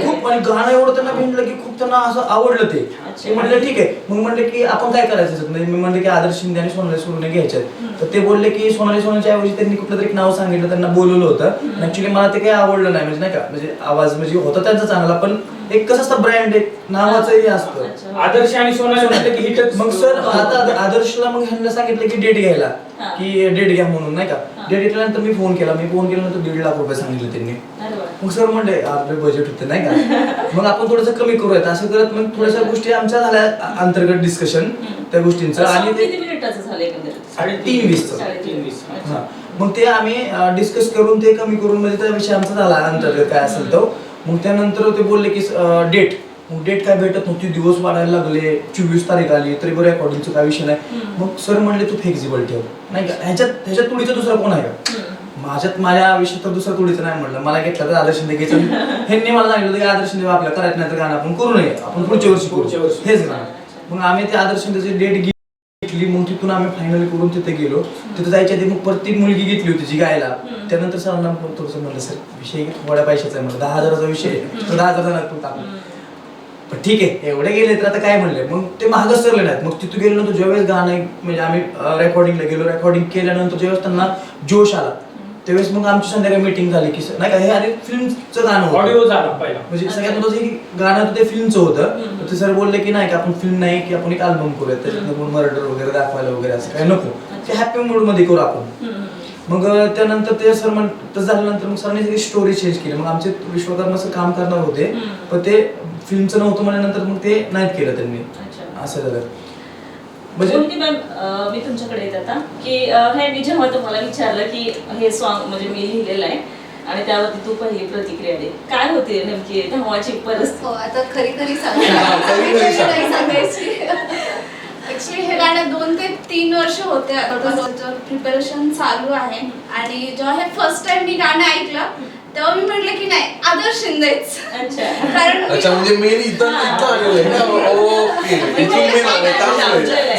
खूप. आणि गाणं एवढं त्यांना भेटलं की खूप त्यांना असं आवडलं ते. म्हणलं ठीक आहे. मग म्हणले की आपण काय करायचं. मी म्हणले की आदर्श शिंदे आणि सोनाली सोनवणे घ्यायच्यात. तर ते बोलले की सोनाली सोनवणेच्या ऐवजी त्यांनी कुठलं तरी नाव सांगितलं, त्यांना बोलवलं होतं. ऍक्च्युली मला ते काही आवडलं नाही म्हणजे नाही का, म्हणजे आवाज म्हणजे होता त्यांचा चांगला, पण एक कसं असतं ब्रँड एक नावाचंही असतं. आदर्श आणि सोनाली हिटच. मग सर आता आदर्शला मग ह्यांना सांगितलं की डेट घ्यायला, की डेट घ्या म्हणून नाही का. डेट घेतल्यानंतर मी फोन केल्यानंतर 1.5 लाख रुपये सांगितले त्यांनी. मग सर म्हणले आपले बजेट होते नाही का, मग आपण थोडंसं कमी करूयात असं करत मग थोड्याशा गोष्टी आमच्या झाल्या अंतर्गत डिस्कशन त्या गोष्टींचं. आणि ते 3:20. मग ते आम्ही डिस्कस करून ते कमी करून म्हणजे त्या विषय आमचा झाला अंतर्गत काय असेल तो. मग त्यानंतर ते बोलले की डेट, मग डेट काय भेटत नव्हती, दिवस वाढायला लागले. 24 तारीख आली तरी बरं रेकॉर्डिंगचं काय विषय नाही. मग सर म्हणले तू फ्लेक्झिबल ठेव नाही का, ह्याच्यात तुडीचं दुसरा कोण आहे का. माझ्या आयुष्यात तर दुसरा तुडीचं नाही म्हणलं. मला घेतलं तर आदर्श शिंदे घ्यायचं. ह्यांनी मला सांगितलं की आदर्श शिंदे आपल्या करायचं नाही तर गाणं आपण करू नये, आपण पुढच्या वर्षी करू हेच गाणं. मग आम्ही ते आदर्श शिंदेची डेट घेतली. मग तिथून आम्ही फायनल करून तिथे गेलो. तिथे जायच्या आधी मग प्रत्येक मुलगी घेतली होती जी गायला. त्यानंतर सरांना थोडंसं म्हणलं सर विषय थोड्या पैशाचा आहे, म्हणलं 10,000चा विषय, तर 10,000 जाणार ठीक आहे एवढे गेले तर आता काय म्हणले. मग ते महागच सरले नाहीत. मग तिथून गेल्यानंतर ज्यावेळेस गाणं म्हणजे आम्ही रेकॉर्डिंगला गेलो, रेकॉर्डिंग केल्यानंतर ज्यावेळेस त्यांना जोश आला त्यावेळेस मग आमची संध्याकाळी मीटिंग झाली की नाही का हे आधी फिल्मचं गाणं होतं, ऑडिओ झाला पहिला. म्हणजे सगळ्यात महत्त्वाचं की गाणं होतं ते फिल्मचं होतं. तर ते सर बोलले की नाही की आपण फिल्म नाही की आपण एक अल्बम करूया, त्याच्यात मर्डर वगैरे दाखवायला वगैरे असं काय नको, ते हॅपी मूड मध्ये करू आपण. मग त्यानंतर ते सर म्हणत झाल्यानंतर मग सरांनी सगळी स्टोरी चेंज केली. मग आमचे विश्वकर्माचं काम करणार होते पण ते फिल्मचं नव्हतं म्हणल्यानंतर मग ते नाहीत केलं त्यांनी. असं झालं. म्हणजे मी तुमच्याकडे येत आता की हे जेव्हा तुम्हाला विचारलं की हे सॉन्ग म्हणजे मी लिहिलेलं आहे आणि त्यावरती तू पहिली प्रतिक्रिया दे, काय होते नेमकी तेव्हाची परिस्थिती. आता खरी सांगायची. ऍक्च्युली हे गाणं 2 ते 3 वर्ष होते प्रिपरेशन चालू आहे. आणि जेव्हा हे फर्स्ट टाइम मी गाणं ऐकलं तेव्हा मी म्हटलं की नाही आदर्श शिंदेच. कारण अच्छा म्हणजे मेन इथं आलेलं आहे. ओके इथून मेन आलं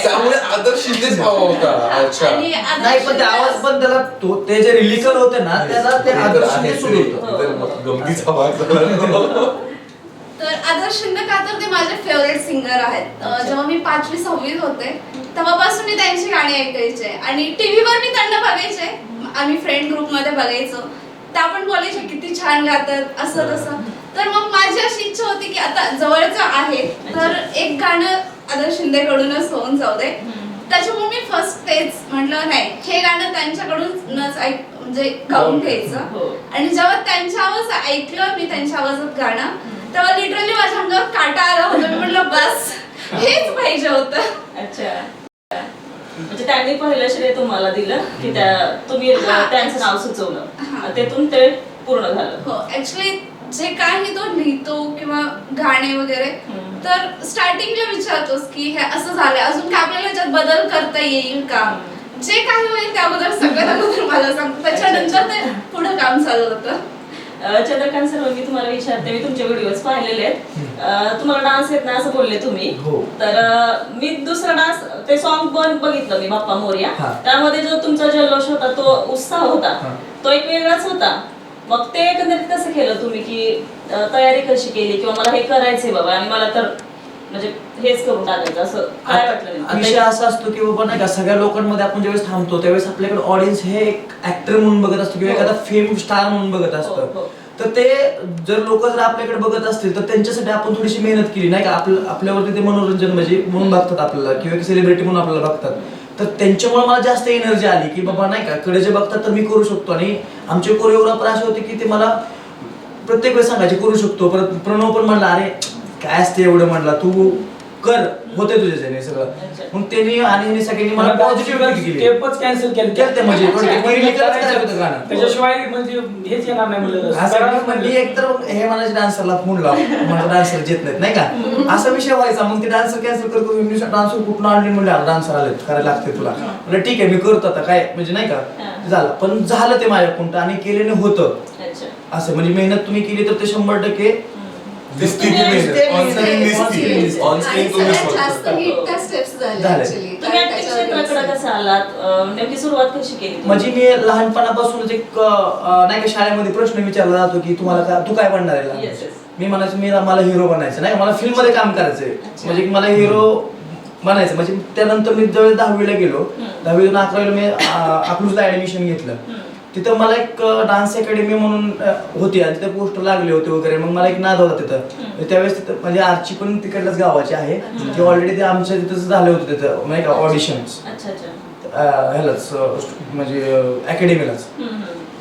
त्यामुळे आदर्श शिंदेच हवा होता. अच्छा नाही पण ते आवाज पण त्याला ते जे रिलिकल होते ना त्याला ते आदर्श शिंदे सुरू होतं. गमतीचा भाग झाला. तर आदर्श शिंदे का तर ते माझे फेवरेट सिंगर आहेत. जेव्हा मी 5वी-6वीत होते तेव्हापासून मी त्यांची गाणी ऐकायचे आणि टीव्हीवर मी त्यांना बघायचे. आम्ही फ्रेंड ग्रुपमध्ये बघायचो. त्या पण बोलायच्या किती छान गातात असं तसं. तर मग माझी अशी इच्छा होती की आता जवळचं आहे तर एक गाणं आदर्श शिंदेकडूनच होऊन जाऊ दे. त्याच्यामुळे मी फर्स्ट तेच म्हटलं नाही हे गाणं त्यांच्याकडूनच म्हणजे गाऊन घ्यायचं. आणि जेव्हा त्यांच्या आवाज ऐकलं मी त्यांच्या आवाजात गाणं तेव्हा लिटरली माझ्या अंगावर काटा आला होता. मी म्हटलं बस हेच पाहिजे होतं. अच्छा, म्हणजे त्यांनी पहिलं श्रेय तुम्हाला दिलं की तुम्ही त्यांचं नाव सुचवलं, तेथून ते पूर्ण झालं. हो, ऍक्च्युली जे काही तो लिहितो किंवा गाणे वगैरे तर स्टार्टिंगला विचारतोस की हे असं झालंय अजून काय आपल्याला याच्यात बदल करता येईल का. जे काही होईल त्याबद्दल सगळ्यात अगोदर मला सांगतो, त्याच्यानंतर ते पुढे काम चालू होतं. चंद्रकांत सर, मी तुम्हाला विचारते, मी तुमचे व्हिडिओज पाहिलेले आहेत, तुम्हाला डान्स येत नाही असं बोलले तुम्ही. तर मी दुसरा डान्स ते सॉन्ग बघितलं मी बाप्पा मोरया, त्यामध्ये जो तुमचा जल्लोष होता तो उत्साह होता तो एक वेगळाच होता. मग ते एकंदरीत कसं केलं तुम्ही की तयारी कशी केली किंवा मला हे करायचंय बाबा आणि मला तर म्हणजे हेच करून टाकायचं असं काय वाटलं? विषय असा असतो की बाबा नाही का सगळ्या लोकांमध्ये आपण ज्यावेळेस थांबतो त्यावेळेस आपल्याकडे ऑडियन्स हे एक ऍक्टर म्हणून बघत असतो किंवा एखादा फेम स्टार म्हणून बघत असतं. तर ते जर लोक जर आपल्याकडे बघत असतील तर त्यांच्यासाठी आपण थोडीशी मेहनत केली नाही का, आपल्यावरती ते मनोरंजन म्हणजे म्हणून बघतात आपल्याला किंवा सेलिब्रिटी म्हणून आपल्याला बघतात. तर त्यांच्यामुळे मला जास्त एनर्जी आली की बाबा नाही का कडे जे बघतात तर मी करू शकतो. आणि आमचे कोरिओग्राफर असे होते की ते मला प्रत्येक वेळेस सांगायचे करू शकतो. परत प्रणव पण म्हणला अरे काय असते एवढं म्हणला तू कर होते तुझ्याने सगळं. मग त्यांनी आणि सगळ्यांनी मला पॉझिटिव्ह केली. स्टेपच कॅन्सल केलं म्हणजे त्याच्याशिवाय म्हणजे हेच येणार नाही म्हणलं. एक तर हे म्हणायचे डान्सरला फोन लाव मला डान्सर येत नाहीत नाही का असा विषय व्हायचा. मग ते डान्सर कॅन्सल करतो डान्सर कुठून आणले म्हणजे डान्सर आले करायला लागते तुला म्हणजे ठीक आहे मी करतो आता काय म्हणजे नाही का झालं. पण झालं ते माझ्याकडून आणि केलेलं होतं असं म्हणजे मेहनत तुम्ही केली तर ते 100% जास्त हिट त्या स्टेप्स झाल्या ऍक्च्युअली. तुम्ही ऍक्टिंग क्षेत्राकडे कसं आलात, नेमकी सुरुवात कशी केली? म्हणजे मी लहानपणापासूनच एक नाही का शाळेमध्ये प्रश्न विचारला जातो की तुम्हाला तू काय बनणार आहे. मी म्हणायचं मला हिरो बनायचं नाही मला फिल्म मध्ये काम करायचंय म्हणजे मला हिरो बनायचं. म्हणजे त्यानंतर मी जवळ 10वीला गेलो 10वीतून 11वीला मी अकलूजला ऍडमिशन घेतलं. तिथं मला एक डान्स अकॅडमी म्हणून होती आणि तिथे पोस्टर लागले होते वगैरे. मग मला एक नाद होता तिथं त्यावेळेस तिथं म्हणजे आरची पण तिकडल्याच गावाची आहे ती ऑलरेडी ते आमच्या तिथंच झाले होते तिथं नाही का ऑडिशन्स ह्यालाच म्हणजे अकॅडमीलाच.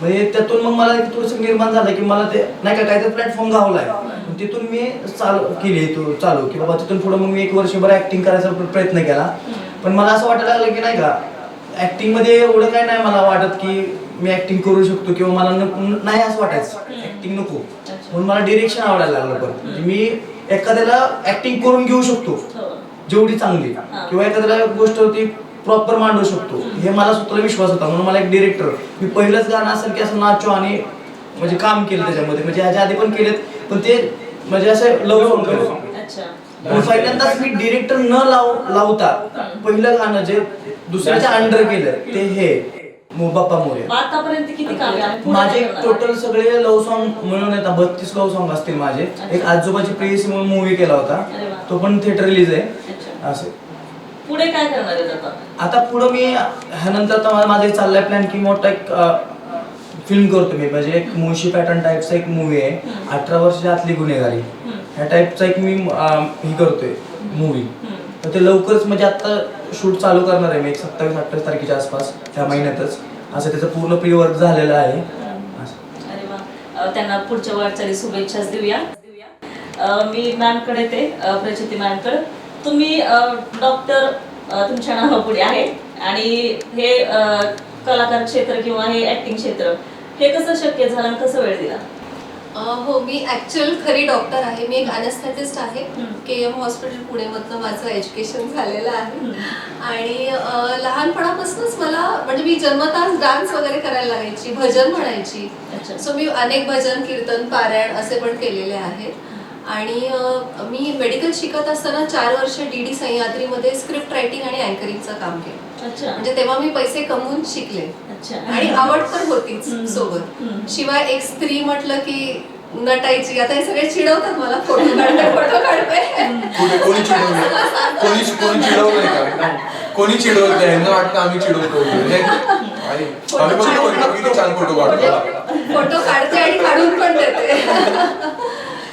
म्हणजे त्यातून मग मला थोडंसं निर्माण झालं की मला ते नाही का काहीतरी प्लॅटफॉर्म गावलाय. तिथून मी चालू की बाबा तिथून पुढे मग मी 1 वर्षभर ऍक्टिंग करायचा प्रयत्न केला. पण मला असं वाटायला लागलं की नाही का ऍक्टिंग मध्ये एवढं काय नाही मला वाटत की मी ऍक्टिंग करू शकतो किंवा मला नाही असं वाटायचं ऍक्टिंग नको. म्हणून मला डिरेक्शन आवडायला लागलं. पण मी एखाद्याला ऍक्टिंग करून घेऊ शकतो जेवढी चांगली किंवा एखाद्याला गोष्ट ती प्रॉपर मांडू शकतो हे मला स्वतःला विश्वास होता. म्हणून मला एक डिरेक्टर मी पहिलंच गाणं असेल की असं नाचो आणि म्हणजे काम केलं त्याच्यामध्ये म्हणजे ह्याच्या आधी पण केलेत पण ते म्हणजे असं लव सॉन्ग केलं. पहिल्यांदाच मी डिरेक्टर न लावता पहिलं गाणं जे दुसऱ्याच्या अंडर केलं ते हे बाप्पा मोरया. आतापर्यंत किती काम माझे टोटल सगळे लव सॉन्ग मिळून येतात 32 लव सॉन्ग असतील माझे. एक आजोबाची प्रेयसी म्हणून मूवी केला होता तो पण थिएटर रिलीज आहे. असे पुढे काय करणार आहे आता पुढे मी ह्यानंतर आता माझा एक चाललाय प्लॅन की मोठा एक फिल्म करतो मी म्हणजे एक मुळशी पॅटर्न टाईपचा एक मूवी आहे 18 वर्षाच्या आतली गुन्हेगारी ह्या टाईपचा एक मी ही करतोय मूवी. तर ते लवकरच म्हणजे आता शूट चालू करणार आहे मी एक 27-28 तारखेच्या आसपास त्या महिन्यातच. असं त्याचं पूर्ण प्री वर्क झालेलं आहे. अरे वा, त्यांना पुढच्या वाटचाली शुभेच्छाच देऊया. मी मॅमकडे ते प्रचिती मॅमकडे तुम्ही डॉक्टर तुमच्या नावापुढे आहे आणि हे कलाकार क्षेत्र किंवा हे ऍक्टिंग क्षेत्र हे कसं शक्य झालं आणि कसं वेळ दिला? हो मी ऍक्च्युअल खरी डॉक्टर आहे. मी एक अनेस्थेटिस्ट आहे. KM हॉस्पिटल पुणेमधनं माझं एज्युकेशन झालेलं आहे. आणि लहानपणापासूनच मला म्हणजे मी जन्मताच डान्स वगैरे करायला लागायची भजन म्हणायची. सो मी अनेक भजन कीर्तन पारायण असे पण केलेले आहेत. आणि मी मेडिकल शिकत असताना 4 वर्ष DD सह्याद्रीमध्ये स्क्रिप्ट रायटिंग आणि अँकरिंगचं काम केलं. म्हणजे तेव्हा मी पैसे कमवून शिकले आणि आवड तर होतीच सोबत. शिवाय एक स्त्री म्हटलं की नटायची. आता हे सगळे चिडवतात मला फोटो काढतोय कोणी चिडवत नाही वाटतं आम्ही चिडवतो. आम्ही फक्त किती छान फोटो काढतो. फोटो काढते आणि काढून पण देते.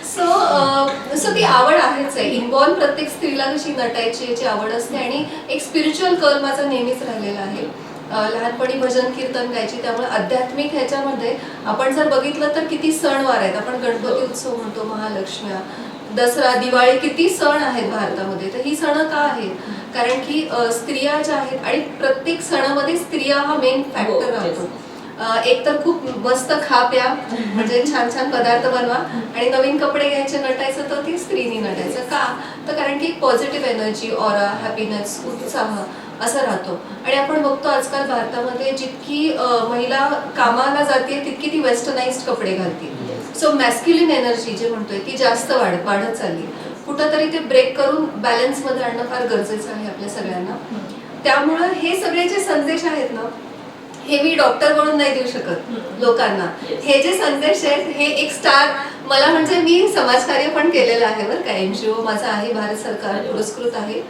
सो ती आवड आहेच आहे. इनबॉर्न प्रत्येक स्त्रीला कशी नटायची याची आवड असते आणि एक स्पिरिच्युअल कल माझा नेहमीच राहिलेला आहे. लहानपणी भजन कीर्तन गायची, त्यामुळे आध्यात्मिक ह्याच्यामध्ये आपण जर बघितलं तर किती सणवार आहेत. आपण गणपती उत्सव म्हणतो, महालक्ष्म्या, दसरा, दिवाळी, किती सण आहेत भारतामध्ये. तर ही सण का आहेत? कारण की स्त्रिया ज्या आहेत आणि प्रत्येक सणामध्ये स्त्रिया हा मेन फॅक्टर राहतो. एक तर खूप मस्त खा प्या, म्हणजे छान छान पदार्थ बनवा आणि नवीन कपडे घ्यायचे, नटायचं तर ती स्त्रीनी नटायचं. का तर कारण की पॉझिटिव्ह एनर्जी, ऑरा, हॅपीनेस, उत्साह असं राहतो. आणि आपण बघतो आजकाल भारतामध्ये जितकी महिला कामाला जाते तितकी ती वेस्टर्नाइज्ड कपडे घालते. सो मॅस्क्युलिन एनर्जी जे म्हणतोय ती जास्त वाढत चालली. कुठंतरी ते ब्रेक करून बॅलन्स मध्ये आणणं फार गरजेचं आहे आपल्या सगळ्यांना. त्यामुळं हे सगळे जे संदेश आहेत ना, हे मी डॉक्टर म्हणून नाही देऊ शकत लोकांना. हे जे संदेश आहेत हे एक स्टार, मला म्हणजे मी समाजकार्य पण केलेलं आहे बरं का. NGO माझा आहे, भारत सरकार पुरस्कृत आहे.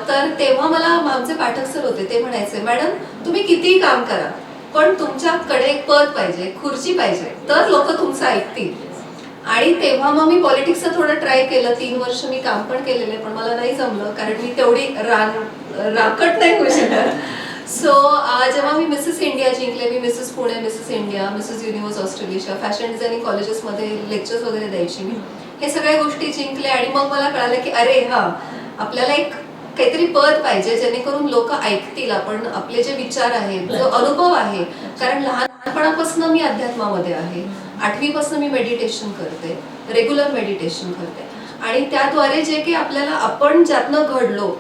तर तेव्हा मला आमचे पाठक सर होते, ते म्हणायचे, मॅडम तुम्ही कितीही काम करा पण तुमच्याकडे एक पद पाहिजे, खुर्ची पाहिजे, तर लोक तुमचं ऐकतील. आणि तेव्हा मग मी पॉलिटिक्सचं थोडं ट्राय केलं. 3 वर्ष मी काम पण केलेलं आहे, पण मला नाही जमलं कारण मी तेवढी राकट नाही होऊ शकत. सो जेव्हा मी मिसेस इंडिया जिंकले, मी Mrs Pune, Mrs India, Mrs Universe Australia, fashion designing कॉलेजेसमध्ये लेक्चर्स वगैरे द्यायची मी, हे सगळ्या गोष्टी जिंकल्या. आणि मग मला कळालं की अरे हा, आपल्याला एक काहीतरी पद पाहिजे जेणेकरून लोक ऐकतील आपण आपले जे विचार आहेत, जो अनुभव आहे. कारण लहानपणापासून मी अध्यात्मामध्ये आहे. 8वी पासून मी मेडिटेशन करते, रेग्युलर मेडिटेशन करते. आणि त्याद्वारे जे की आपल्याला, आपण ज्यातनं घडलो,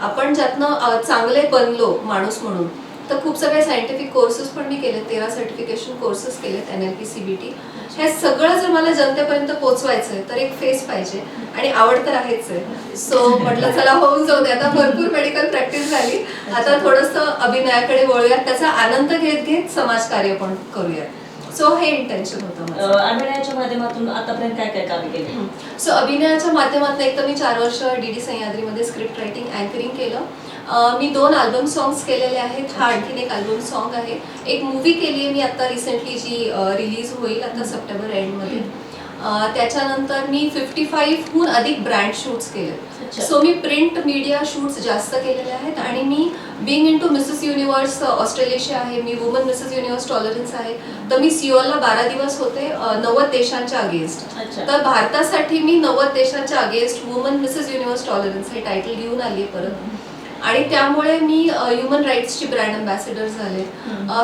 आपण ज्यातनं चांगले बनलो माणूस म्हणून, तर खूप सगळे सायंटिफिक कोर्सेस पण मी केलेत. 13 सर्टिफिकेशन कोर्सेस केलेत, NLP, CBT. हे सगळं जर मला जनतेपर्यंत पोहोचवायचंय तर एक फेस पाहिजे आणि आवड तर आहेच आहे. सो म्हटलं चला होऊन जाऊ दे. आता भरपूर मेडिकल प्रॅक्टिस झाली, आता थोडंसं अभिनयाकडे वळूयात, त्याचा आनंद घेत घेत समाजकार्य पण करूयात. सो हे इंटेन्शन होतं. अभिनयाच्या माध्यमातून आतापर्यंत काय काय काम केले? सो अभिनयाच्या माध्यमातून एक तर मी 4 वर्ष DD सह्याद्रीमध्ये स्क्रिप्ट रायटिंग, अँकरिंग केलं. मी 2 अल्बम सॉंग्स केलेले आहेत. हा आणखीन एक अल्बम सॉन्ग आहे. एक मूवी केली आहे मी आता रिसेंटली, जी रिलीज होईल आता सप्टेंबर एंडमध्ये. त्याच्यानंतर मी 55हून अधिक ब्रँड शूट्स केले. सो मी प्रिंट मीडिया शूट्स जास्त केलेले आहेत. आणि मी being in two Mrs Universe Australia आहे, मी वुमन मिसेस युनिव्हर्स टॉलरन्स आहे. तर मी सिओलला 12 दिवस होते 90 देशांच्या अगेन्स्ट. तर भारतासाठी मी 90 देशांच्या against woman Mrs Universe tolerance हे टायटल घेऊन आली परत. आणि त्यामुळे मी ह्युमन राईट्सची ब्रँड अँबॅसेडर झाले.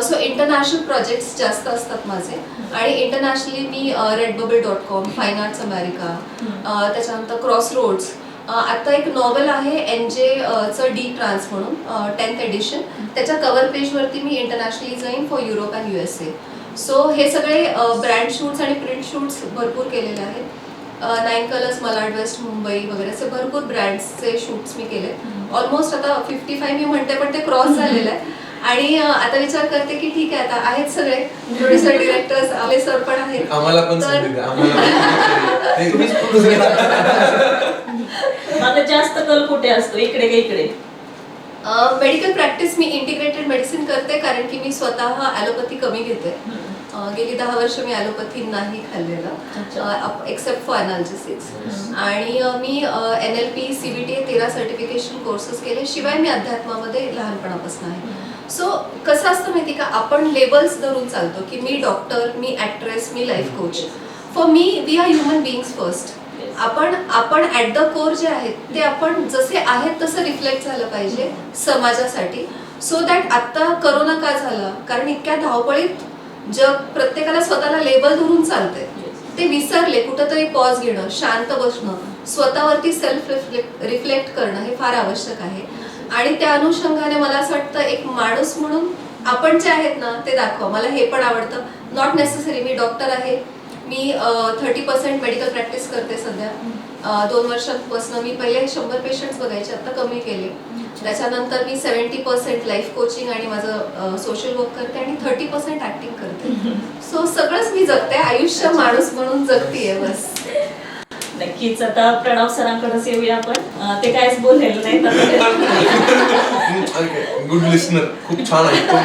सो इंटरनॅशनल प्रोजेक्ट्स जास्त असतात माझे. आणि इंटरनॅशनली मी redbubble.com, फाईन आर्ट्स अमेरिका, त्याच्यानंतर क्रॉसरोड्स. आता एक नॉवेल आहे NJ डी ट्रान्स म्हणून, 10th एडिशन. त्याच्या कव्हर पेजवरती मी इंटरनॅशनली जाईन for Europe and USA. So हे सगळे ब्रँड शूट्स आणि प्रिंट शूट्स भरपूर केलेले आहेत. 9 कलर्स, मलाड वेस्ट, मुंबई वगैरे असे भरपूर ब्रँड्सचे शूट्स मी केले. ऑलमोस्ट आता 55 मी म्हणते, पण ते क्रॉस झालेलं आहे. आणि आता विचार करते की ठीक आहे, आता आहेत सगळे प्रोड्युसर, डिरेक्टर्स, आपले सर पण आहेत. आम्हाला पण संधी द्या, माझा जास्त कल कुठे असतो, इकडे का इकडे? मेडिकल प्रॅक्टिस मी इंटिग्रेटेड मेडिसिन करते, कारण की मी स्वतः ॲलोपॅथी कमी घेते. गेली 10 वर्ष मी ॲलोपॅथी नाही खाल्लेलं, एक्सेप्ट फॉर अनाल्जेसिस. आणि मी NLP, CBT 13 सर्टिफिकेशन कोर्सेस केले. शिवाय मी अध्यात्मामध्ये लहानपणापासून आहे. सो कसं असतं माहिती का, आपण लेबल्स धरून चालतो की मी डॉक्टर, मी ॲक्ट्रेस, मी लाईफ कोच. फॉर मी, we are human beings first. आपण ॲट द कोर जे आहेत ते आपण जसे आहेत तसं रिफ्लेक्ट झालं पाहिजे समाजासाठी. सो दॅट आत्ता करोना का झाला, कारण इतक्या धावपळीत जग प्रत्येकाला स्वतःला लेबल धरून चालते. ते विसरले कुठंतरी पॉज घेणं, शांत बसणं, स्वतःवरती सेल्फ रिफ्लेक्ट करणं हे फार आवश्यक आहे. आणि त्या अनुषंगाने मला असं वाटतं एक माणूस म्हणून आपण जे आहेत ना ते दाखवा. मला हे पण आवडतं. नॉट नेसेसरी मी डॉक्टर आहे, मी 30% मेडिकल प्रॅक्टिस करते सध्या. 2 वर्षांपासून मी पहिले 100 पेशंट्स बघायचे, आता कमी केले. त्याच्यानंतर मी 70% लाईफ कोचिंग आणि माझं सोशल वर्क करते आणि 30% ऍक्टिंग करते. सो सगळंच मी जगते, आयुष्य माणूस म्हणून जगतीये बस. नक्कीच. आता प्रणव सरांकडेच येऊया आपण. ते कायच बोललेलं नाही गुड लिस्नर, खूप छान ऐकतो.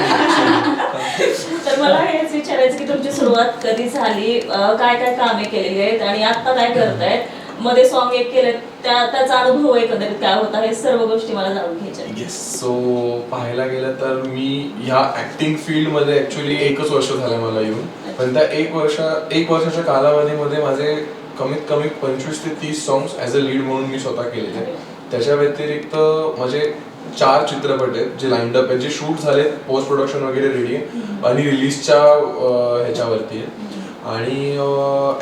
तर मला हेच विचारायचं की तुमची सुरुवात कधी झाली, काय काय कामे केलेली आहेत आणि आता काय करतायत, मध्ये सॉन्ग एक केले त्याचा अनुभव एकंदरीत काय होता, हे सर्व गोष्टी मला जाणून घ्यायच्या आहेत. येस. सो पाहायला गेलं तर मी ह्या ऍक्टिंग फील्डमध्ये ऍक्च्युली 1 वर्ष झालं मला येऊन, पण त्या 1 वर्षाच्या कालावधीमध्ये माझे कमीत कमी 25 ते 30 सॉंग्स ॲज अ लीड म्हणून मी स्वतः केलेले आहेत. त्याच्या व्यतिरिक्त माझे 4 चित्रपट आहेत जे लाईंड अप आहेत, जे शूट झालेत, पोस्ट प्रोडक्शन वगैरे रेडी आहे आणि रिलीजच्या ह्याच्यावरती आहे. आणि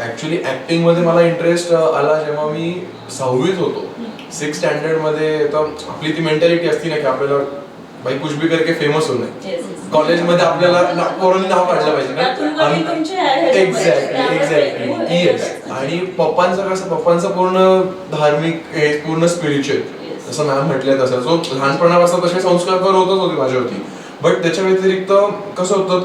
ऍक्च्युली ऍक्टिंगमध्ये मला इंटरेस्ट आला जेव्हा मी 6वीत होतो. 6th स्टँडर्डमध्ये तर आपली ती मेंटॅलिटी असती ना की आपल्याला भाई कुछ भी करके फेमस होणं आहे. कॉलेजमध्ये आपल्याला पोरांनी नाव काढलं पाहिजे. Exactly yes. आणि पप्पांचं पूर्ण धार्मिक हे पूर्ण स्पिरिच्युअल, जसं मॅम म्हटलंय तसं. सो लहानपणापासून तसे संस्कार तर होतच होते माझ्यावरती. बट त्याच्या व्यतिरिक्त कसं होतं,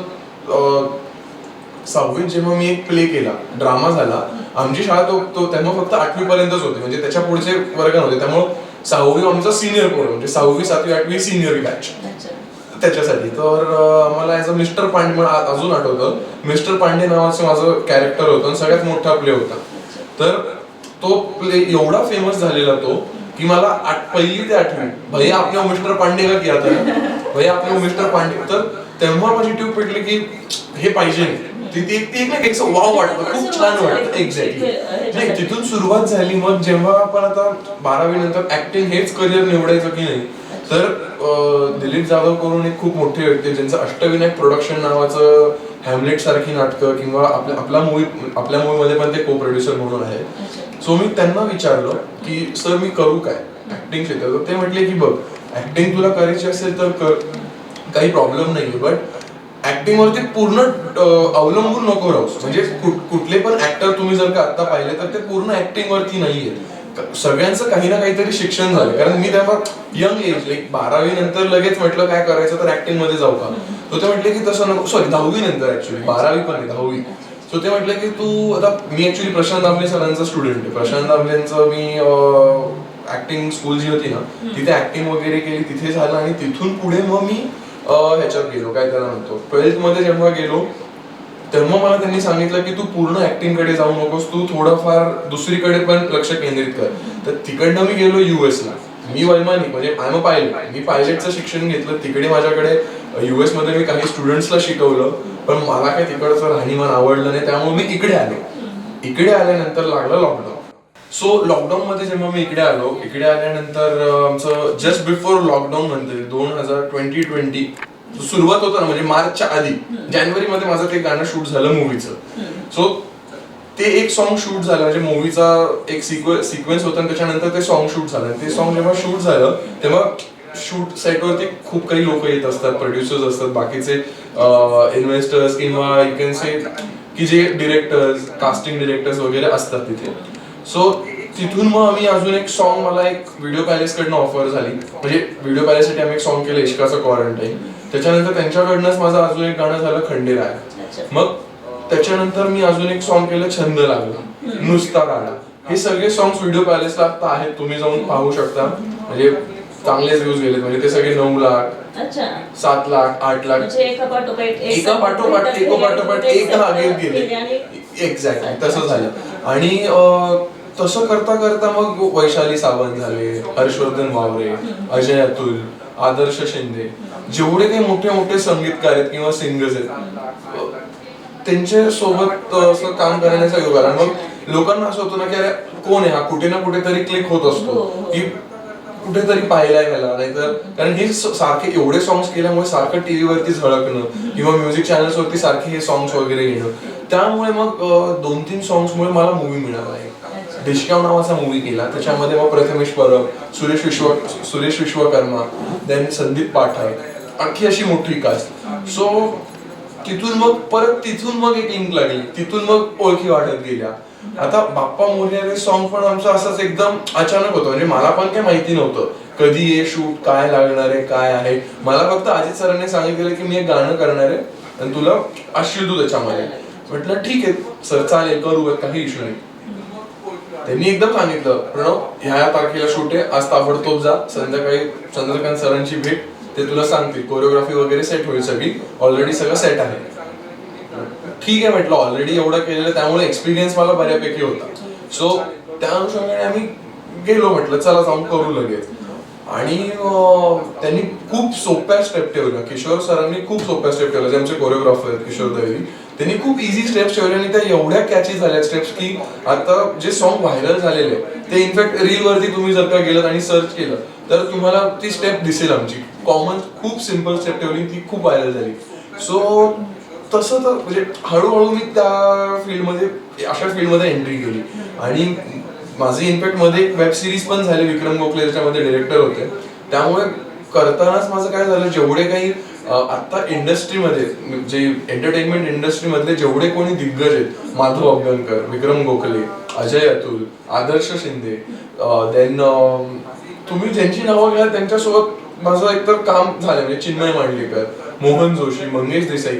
6वीत जेव्हा मी एक प्ले केला, ड्रामा झाला. आमची शाळा तो तेव्हा फक्त 8वी पर्यंतच होते, म्हणजे त्याच्या पुढचे वर्ग नव्हते. त्यामुळे 6वी आमचा सिनियर कोर्स, म्हणजे 6वी 7वी 8वी सिनियर बॅच. त्याच्यासाठी तर मला ॲज अ मिस्टर पांडे, मला अजून आठवतं, मिस्टर पांडे नावाचं माझं कॅरेक्टर होतं आणि सगळ्यात मोठा प्ले होता. तर तो प्ले एवढा फेमस झालेला तो की मला 1ली ते 8वी भैया आपल्या मिस्टर पांडे का किया था, भैया आपल्या मिस्टर पांडे. तर तेव्हा माझी ट्यूब पेटली की हे पाहिजे. ती एक वाव वाटतं, खूप छान वाटतं. एक्झॅक्टली. नाही, तिथून सुरुवात झाली. मग जेव्हा आपण आता 12वी नंतर ऍक्टिंग हेच करिअर निवडायचं की नाही, तर दिलीप जाधव करून एक खूप मोठे व्यक्ती ज्यांचं अष्टविनायक प्रोडक्शन नावाचं हॅमलेट सारखी नाटकं किंवा आपल्या मूवीमध्ये पण ते को प्रोड्युसर म्हणून आहे. सो मी त्यांना विचारलं की सर मी करू काय ऍक्टिंग क्षेत्रात. ते म्हटले की बघ, ऍक्टिंग तुला करायची असेल तर कर, काही प्रॉब्लेम नाहीये, बट ऍक्टिंग वरती पूर्ण अवलंबून नको राहूस. म्हणजे कुठले पण ऍक्टर तुम्ही जर का आता पाहिले तर ते पूर्ण ऍक्टिंग वरती नाहीये. सगळ्यांचं काही ना काहीतरी शिक्षण झालं. कारण मी तेव्हा यंग एज, लाईक 12वी नंतर लगेच म्हटलं काय करायचं तर ऍक्टिंग मध्ये जाऊ का. तर ते म्हटले की तसं नको. सॉरी, 10वी नंतर ऍक्च्युली, 12वी पण नाही, 10वी. सो ते म्हटले की तू आता, मी ऍक्च्युली प्रशांत दामले सरांचा स्टुडंट आहे. प्रशांत दामलेंचं मी ऍक्टिंग स्कूल जी होती ना, तिथे ऍक्टिंग वगैरे केली, तिथे झालं. आणि तिथून पुढे मग मी ह्याच्यात गेलो, काय त्याला म्हणतो, 12th मध्ये जेव्हा गेलो तेव्हा मला त्यांनी सांगितलं की तू पूर्ण ऍक्टिंग कडे जाऊ नकोस, तू थोडंफार दुसरीकडे पण लक्ष केंद्रित कर. तर तिकडनं मी गेलो US ला. मी वैमानिक, म्हणजे आय एम अ पायलट. मी पायलटचं शिक्षण घेतलं. तिकडे माझ्याकडे US मध्ये मी काही स्टुडंट्सला शिकवलं, पण मला काही तिकडचं राहणीमान आवडलं नाही. त्यामुळे मी इकडे आलो. इकडे आल्यानंतर लागलं लॉकडाऊन. सो लॉकडाऊन मध्ये जेव्हा मी इकडे आल्यानंतर आमचं जस्ट बिफोर लॉकडाऊन म्हणते 2020 सुरुवात होतं ना, म्हणजे मार्चच्या आधी जानेवारी मध्ये माझं ते गाणं शूट झालं मूवीचं. सो ते एक सॉन्ग शूट झालं, म्हणजे मूवीचा एक सिक्वेन्स होता आणि त्याच्यानंतर ते सॉन्ग शूट झालं. ते सॉन्ग जेव्हा शूट झालं तेव्हा शूट साईटवरती खूप काही लोक येत असतात, प्रोड्युसर्स असतात, बाकीचे इन्व्हेस्टर्स किंवा यू कॅन से की जे डिरेक्टर्स, कास्टिंग डिरेक्टर्स वगैरे असतात तिथे. सो तिथून मग आम्ही अजून एक सॉन्ग, मला एक व्हिडिओ पॅलेस कडनं ऑफर झाली. म्हणजे व्हिडिओ पॅलेससाठी आम्ही एक सॉन्ग केलं, इश्काचं क्वारंटाईन. त्याच्यानंतर त्यांच्याकडनंच माझं अजून एक गाणं झालं, खंडेराय. मग त्याच्यानंतर मी अजून एक सॉन्ग केलं, छंद लागला, नुसता राडा. हे सगळे सॉंग्स व्हिडिओ पॅलेसला आता आहेत, तुम्ही जाऊन पाहू शकता. म्हणजे चांगलेच व्ह्यूज गेले. म्हणजे ते सगळे 9 लाख, 7 लाख, 8 लाख, एका पाठोपाठ एक घेत गेले. एक्झॅक्टली तसं झालं. आणि तसं करता करता मग वैशाली सावंत झाले, हर्षवर्धन वावरे, अजय अतुल, आदर्श शिंदे, जेवढे काही मोठे मोठे संगीतकार आहेत किंवा सिंगर्स आहेत, त्यांच्या सोबत असं काम करण्याचा योग आला. मग लोकांना असं होतं ना की अरे कोण आहे हा, कुठे ना कुठेतरी क्लिक होत असतो की कुठेतरी पाहिलाय ह्याला. नाहीतर कारण हे सारखे एवढे सॉंग्स केल्यामुळे सारखं टीव्ही वरती झळकणं किंवा म्युझिक चॅनल्स वरती सारखे हे सॉंग्स वगैरे येणं, त्यामुळे मग 2-3 सॉंग्स मुळे मला मूवी मिळाला आहे. डिशकाव नावाचा मूवी केला. त्याच्यामध्ये मग प्रथमेश परब, सुरेश विश्वकर्मा, देन संदीप पाठक, अख्खी अशी मोठी कास्ट. सो तिथून मग एक लिंक लागली. तिथून मग ओळखी वाढत गेल्या. आता बाप्पा मोरया हे सॉन्ग पण आमचं असंच एकदम अचानक होतं. म्हणजे मला पण काही माहिती नव्हतं कधी हे शूट, काय लागणार आहे, काय आहे. मला फक्त अजित सरांनी सांगितलेलं की मी एक गाणं करणार आहे आणि तुला असशील तू त्याच्यामध्ये. म्हटलं ठीक आहे सर, चालेल, करू, काही इश्यू नाही. त्यांनी एकदम सांगितलं, प्रणव ह्या तारखेला शूट आहे, आज ताबडतोब जा, संध्याकाळी चंद्रकांत सरांची भेट, ते तुला सांगतील, कोरिओग्राफी वगैरे सेट होईल, सगळी ऑलरेडी सगळं सेट आहे. ठीक आहे म्हटलं ऑलरेडी एवढं केलेलं त्यामुळे एक्सपिरियन्स मला बऱ्यापैकी होता. सो त्या अनुषंगाने आम्ही गेलो, म्हटलं चला जाऊन करू लगेच. आणि त्यांनी खूप सोप्या स्टेप ठेवल्या. किशोर सरांनी खूप सोप्या स्टेप ठेवल्या, जे आमचे कोरिओग्राफर आहेत किशोर दवेली, त्यांनी खूप इझी स्टेप्स ठेवल्या आणि त्या एवढ्या कॅची झाल्या स्टेप्स की आता जे सॉन्ग व्हायरल झालेले ते इनफॅक्ट रील वरती तुम्ही जर का गेलं आणि सर्च केलं तर तुम्हाला ती स्टेप दिसेल आमची. कॉमन खूप सिम्पल स्टेप ठेवली, ती खूप व्हायरल झाली. सो तसं तर म्हणजे हळूहळू मी त्या फील्डमध्ये, अशा फील्डमध्ये एंट्री केली. आणि माझी इनफॅक्ट मध्ये एक वेब सिरीज पण झाली, विक्रम गोखले त्याच्यामध्ये डिरेक्टर होते. त्यामुळे करतानाच माझं काय झालं, जेवढे काही आता इंडस्ट्रीमध्ये जे एंटरटेनमेंट इंडस्ट्री मधले जेवढे कोणी दिग्गज आहेत, माधव अभ्यंकर, विक्रम गोखले, अजय अतुल, आदर्श शिंदे, देन तुम्ही ज्यांची नावं घ्याल त्यांच्यासोबत माझं एकतर काम झालं. म्हणजे चिन्मय मांडलेकर, मोहन जोशी, मंगेश देसाई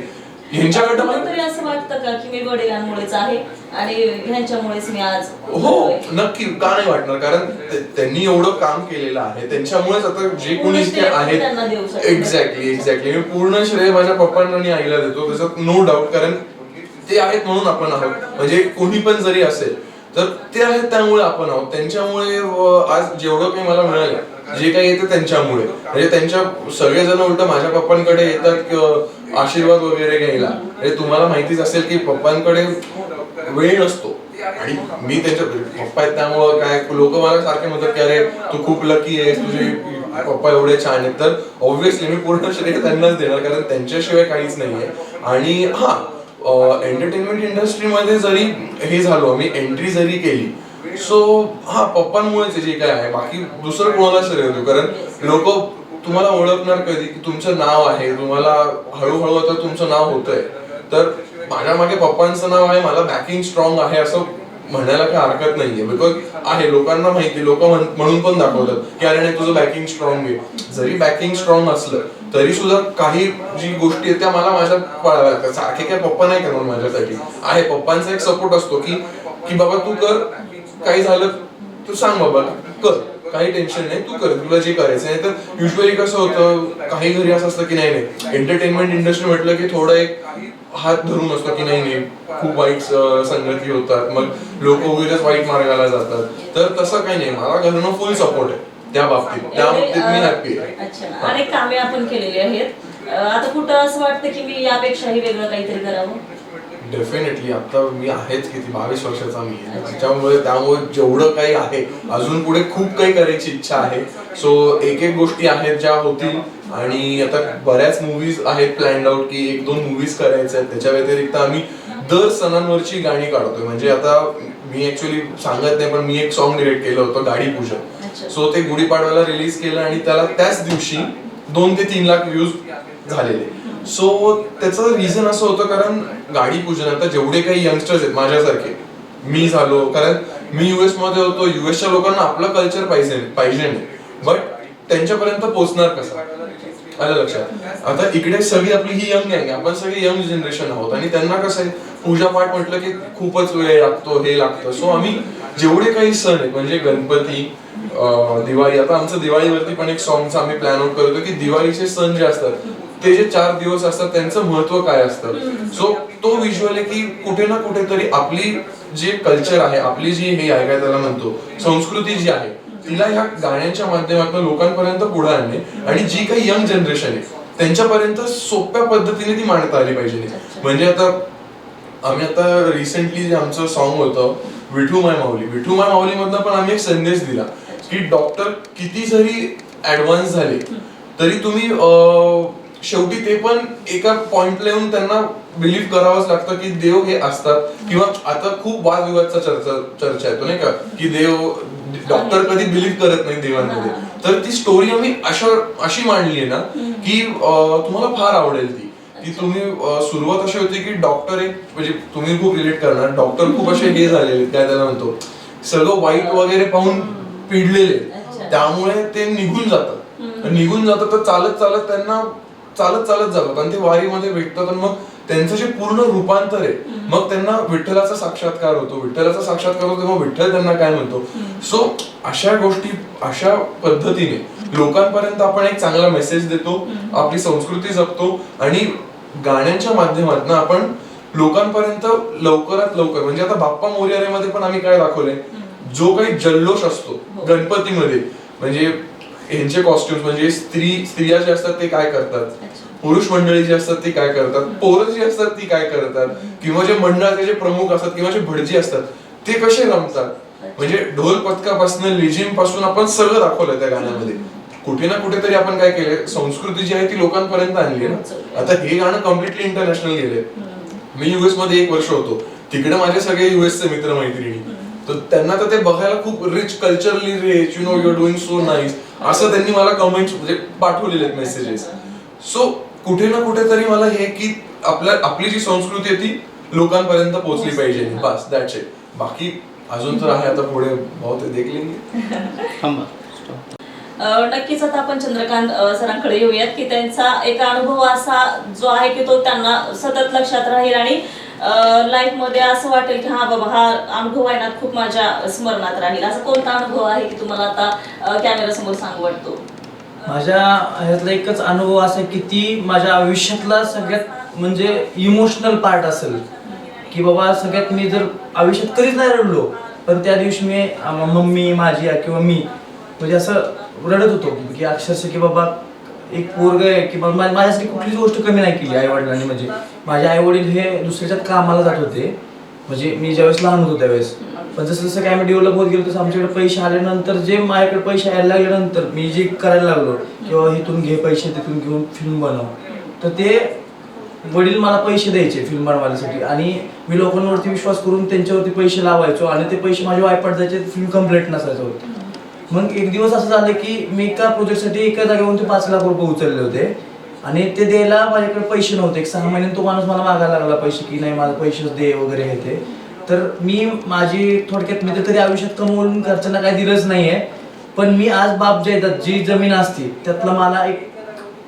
यांच्याकडनं मला तरी असं वाटतं का की मी वडिलांमुळेच आहे आणि ह्यांच्यामुळेच मी आज हो नक्की का नाही वाटणार, कारण त्यांनी एवढं काम केलेलं आहे, त्यांच्यामुळेच आता जे कोणी इथे आहेत. एक्झॅक्टली मी पूर्ण श्रेय माझ्या पप्पांना आणि आईला देतो, त्याच्यात नो डाऊट. कारण ते आहेत म्हणून आपण आहोत. म्हणजे कोणी पण जरी असेल तर ते आहेत त्यामुळे आपण आहोत. त्यांच्यामुळे आज जेवढं काही मला मिळालं, जे काही येतं त्यांच्यामुळे. म्हणजे त्यांच्या सगळेजण उलट माझ्या पप्पांकडे येतात आशीर्वाद वगैरे घ्यायला. म्हणजे तुम्हाला माहितीच असेल की पप्पांकडे वेळ नसतो आणि मी त्यांच्या पप्पा आहेत त्यामुळं काय लोक मला सारखे म्हणतात की अरे तू खूप लकी आहेस, तुझे पप्पा एवढे छान आहेत. तर ऑब्व्हियसली मी पूर्ण श्रेय त्यांनाच देणार, कारण त्यांच्याशिवाय काहीच नाहीये. आणि हा एंटरटेनमेंट इंडस्ट्रीमध्ये जरी हे झालो, आम्ही एंट्री जरी केली, सो हा पप्पांमुळेच जे काय आहे, बाकी दुसरं कोणाला श्रेय देऊ. कारण लोक तुम्हाला ओळखणार कधी की तुमचं नाव आहे, तुम्हाला हळूहळू आता तुमचं नाव होतंय. तर माझ्या मागे पप्पांचं नाव आहे, मला बॅकिंग स्ट्रॉंग आहे असं म्हणायला काही हरकत नाहीये. बिकॉज आहे, लोकांना माहिती, लोक म्हणून पण दाखवतात की अरे नाही तुझं बॅकिंग स्ट्रॉंग आहे. जरी बॅकिंग स्ट्रॉंग असलं तरी सुद्धा काही जी गोष्टी आहेत त्या मला माझ्या पाळाव्या लागतात. सारखे काय पप्पा नाही करणार माझ्यासाठी. आहे पप्पांचा एक सपोर्ट असतो की बाबा तू कर, काही झालं तू सांग बाबा कर, काही टेन्शन नाही, तू कर, तुला जे करायचं. नाही तर युजली कसं होतं, काही घरी असं असतं की नाही एंटरटेनमेंट इंडस्ट्री म्हटलं की थोडं एक हात धरून असतो की नाही खूप वाईट संगती होतात, मग लोक उगीच वाईट मार्गाला जातात. तर तसं काही नाही, मला घरनं फुल सपोर्ट आहे त्या बाबतीत मी हॅपी आहे. अच्छा, अनेक कामे आपण केलेली आहेत. आता कुठं असं वाटतं की मी यापेक्षाही वेगळं काहीतरी करावं? डेफिनेटली. आता मी आहेच किती 22 वर्षाचा मी आहे, त्यामुळे जेवढं काही आहे अजून पुढे खूप काही करायची इच्छा आहे. सो एक गोष्टी आहेत ज्या होतील आणि आता बऱ्याच मूवीज आहेत प्लॅन्ड आउट की 1-2 मूवीज करायच्या आहेत. त्याच्या व्यतिरिक्त आम्ही दर सणांवरची गाणी काढतोय. म्हणजे आता मी ऍक्च्युअली सांगत नाही पण मी एक सॉन्ग डिरेक्ट केलं होतं, गाडी पूजन. सो ते गुढीपाडव्याला रिलीज केलं आणि त्याला त्याच दिवशी 2 ते 3 लाख व्ह्यूज झालेले. सो त्याचं रिझन असं होतं कारण गाडी पूजन, आता जेवढे काही यंगस्टर्स आहेत माझ्यासारखे, मी झालो, कारण मी US मध्ये होतो, US लोकांना आपलं कल्चर पाहिजे नाही, बट त्यांच्यापर्यंत पोहोचणार कसं, आलं लक्षात. आता इकडे सगळी आपली ही यंग आहे, आपण सगळे यंग जनरेशन आहोत आणि त्यांना कसं आहे पूजापाठ म्हटलं की खूपच वेळ लागतो, हे लागतं. सो आम्ही जेवढे काही सण आहेत म्हणजे गणपती, दिवाळी, आता आमचं दिवाळीवरती पण एक सॉंगचा आम्ही प्लॅन आउट करतो की दिवाळीचे सण जे असतात ते जे 4 दिवस असतात त्यांचं महत्व काय असतं. सो तो व्हिज्युअल आहे की कुठे ना कुठेतरी आपली जे कल्चर आहे, आपली जी हे आहे काय त्याला म्हणतो संस्कृती जी आहे, तिला ह्या गाण्यांच्या माध्यमातून लोकांपर्यंत पुढे आणणे आणि जी काही यंग जनरेशन आहे त्यांच्यापर्यंत सोप्या पद्धतीने ती मांडता आली पाहिजे. म्हणजे आता आम्ही आता रिसेंटली जे आमचं सॉन्ग होतं विठू माय माऊली मधनं पण आम्ही एक संदेश दिला की डॉक्टर किती जरी ऍडव्हान्स झाले तरी तुम्ही शेवटी ते पण एका पॉइंटला येऊन त्यांना बिलीव्ह करावंच लागतं की देव हे असतात. किंवा आता खूप वादविवादचा चर्चा येतो नाही का की देव, डॉक्टर कधी बिलीव्ह करत नाही देवांमध्ये. तर ती स्टोरी आम्ही अशी मांडली आहे ना की तुम्हाला फार आवडेल ती. की तुम्ही सुरुवात अशी होती की डॉक्टर एक, म्हणजे तुम्ही खूप रिलेट करणार, डॉक्टर खूप असे हे झालेले काय त्याला म्हणतो सगळं वाईट वगैरे पाहून पिडलेले, त्यामुळे ते निघून जातात तर चालत त्यांना चालत जातात आणि ते वारीमध्ये भेटतात आणि मग त्यांचं जे पूर्ण रूपांतर आहे मग त्यांना विठ्ठलाचा साक्षात्कार होतो तेव्हा विठ्ठल त्यांना काय म्हणतो. सो अशा गोष्टी अशा पद्धतीने लोकांपर्यंत आपण एक चांगला मेसेज देतो, आपली संस्कृती जपतो आणि गाण्यांच्या माध्यमातून आपण लोकांपर्यंत लवकरात लवकर, म्हणजे आता बाप्पा मोरया रे मध्ये पण आम्ही काय दाखवलंय, जो काही जल्लोष असतो गणपतीमध्ये, म्हणजे यांचे कॉस्ट्युम्स, म्हणजे स्त्रिया जे असतात ते काय करतात, पुरुष मंडळी जी असतात ती काय करतात, पोरं जी असतात ती काय करतात, किंवा जे मंडळाचे जे प्रमुख असतात किंवा जे भटजी असतात ते कसे रमतात, म्हणजे ढोल पथकापासून लेझिम पासून आपण सगळं दाखवलं त्या गाण्यामध्ये. कुठे ना कुठेतरी आपण काय केलंय, संस्कृती जी आहे ती लोकांपर्यंत आणली ना. आता हे गाणं कम्प्लिटली इंटरनॅशनल गेलंय. मी युएस मध्ये 1 वर्ष होतो, तिकडे माझे सगळे युएसचे मित्र मैत्रिणी, तर त्यांना तर ते बघायला खूप rich, culturally rich, you know you are doing so nice, असं त्यांनी मला कमेंट्स म्हणजे पाठवलेले आहेत, मेसेजेस. सो कुठे ना कुठेतरी मला हे की आपली जी संस्कृती आहे ती लोकांपर्यंत पोहोचली पाहिजे, बस दॅट्स इट. बाकी अजून तर आहे, आता पुढे बहुत देखील. नक्कीच आता आपण चंद्रकांत सरांकडे येऊयात की त्यांचा एक अनुभव असा जो आहे की तो त्यांना सतत लक्षात राहील आणि लाईफ मध्ये असं वाटेल की हा बाबा हा अनुभव आहे ना खूप माझ्या स्मरणात राहील. असा कोणता अनुभव आहे की तुम्हाला आता कॅमेरा समोर सांगू वाटतो? माझ्या ह्यातला एकच अनुभव असा की ती माझ्या आयुष्यातला सगळ्यात म्हणजे इमोशनल पार्ट असेल, की बाबा सगळ्यात मी जर आयुष्यात कधीच नाही रडलो, पण त्या दिवशी मी मम्मी माझी किंवा मी म्हणजे असं रडत होतो की अक्षरशः की बाबा एक पोरग आहे की माझ्यासाठी कुठलीच गोष्ट कमी नाही केली आई वडिलांनी. म्हणजे माझे आई वडील हे दुसऱ्याच्यात कामाला जात होते, म्हणजे मी ज्यावेळेस लहान होतो त्यावेळेस. पण जसं जसं काय आम्ही डेव्हलप होत गेलो तसं आमच्याकडे पैसे आल्यानंतर, जे माझ्याकडे पैसे यायला लागल्यानंतर मी जे करायला लागलो किंवा इथून घे पैसे तिथून घेऊन फिल्म बनव, तर ते वडील मला पैसे द्यायचे फिल्म बनवण्यासाठी आणि मी लोकांवरती विश्वास करून त्यांच्यावरती पैसे लावायचो आणि ते पैसे माझे वायपाट जायचे, फिल्म कम्प्लीट नसायचं होतं. मग एक दिवस असं झालं की मी एका प्रोजेक्टसाठी एका जागेवरून 5 लाख रुपये उचलले होते आणि ते द्यायला माझ्याकडे पैसे नव्हते. 6 महिन्यात तो माणूस मला मागायला लागला पैसे की नाही माझे पैसेच दे वगैरे हे ते. तर मी माझी थोडक्यात मी तरी आयुष्यात कमवून घरच्यांना काही दिलंच नाहीये, पण मी आज बाप जे येतात जी जमीन असते त्यातलं मला एक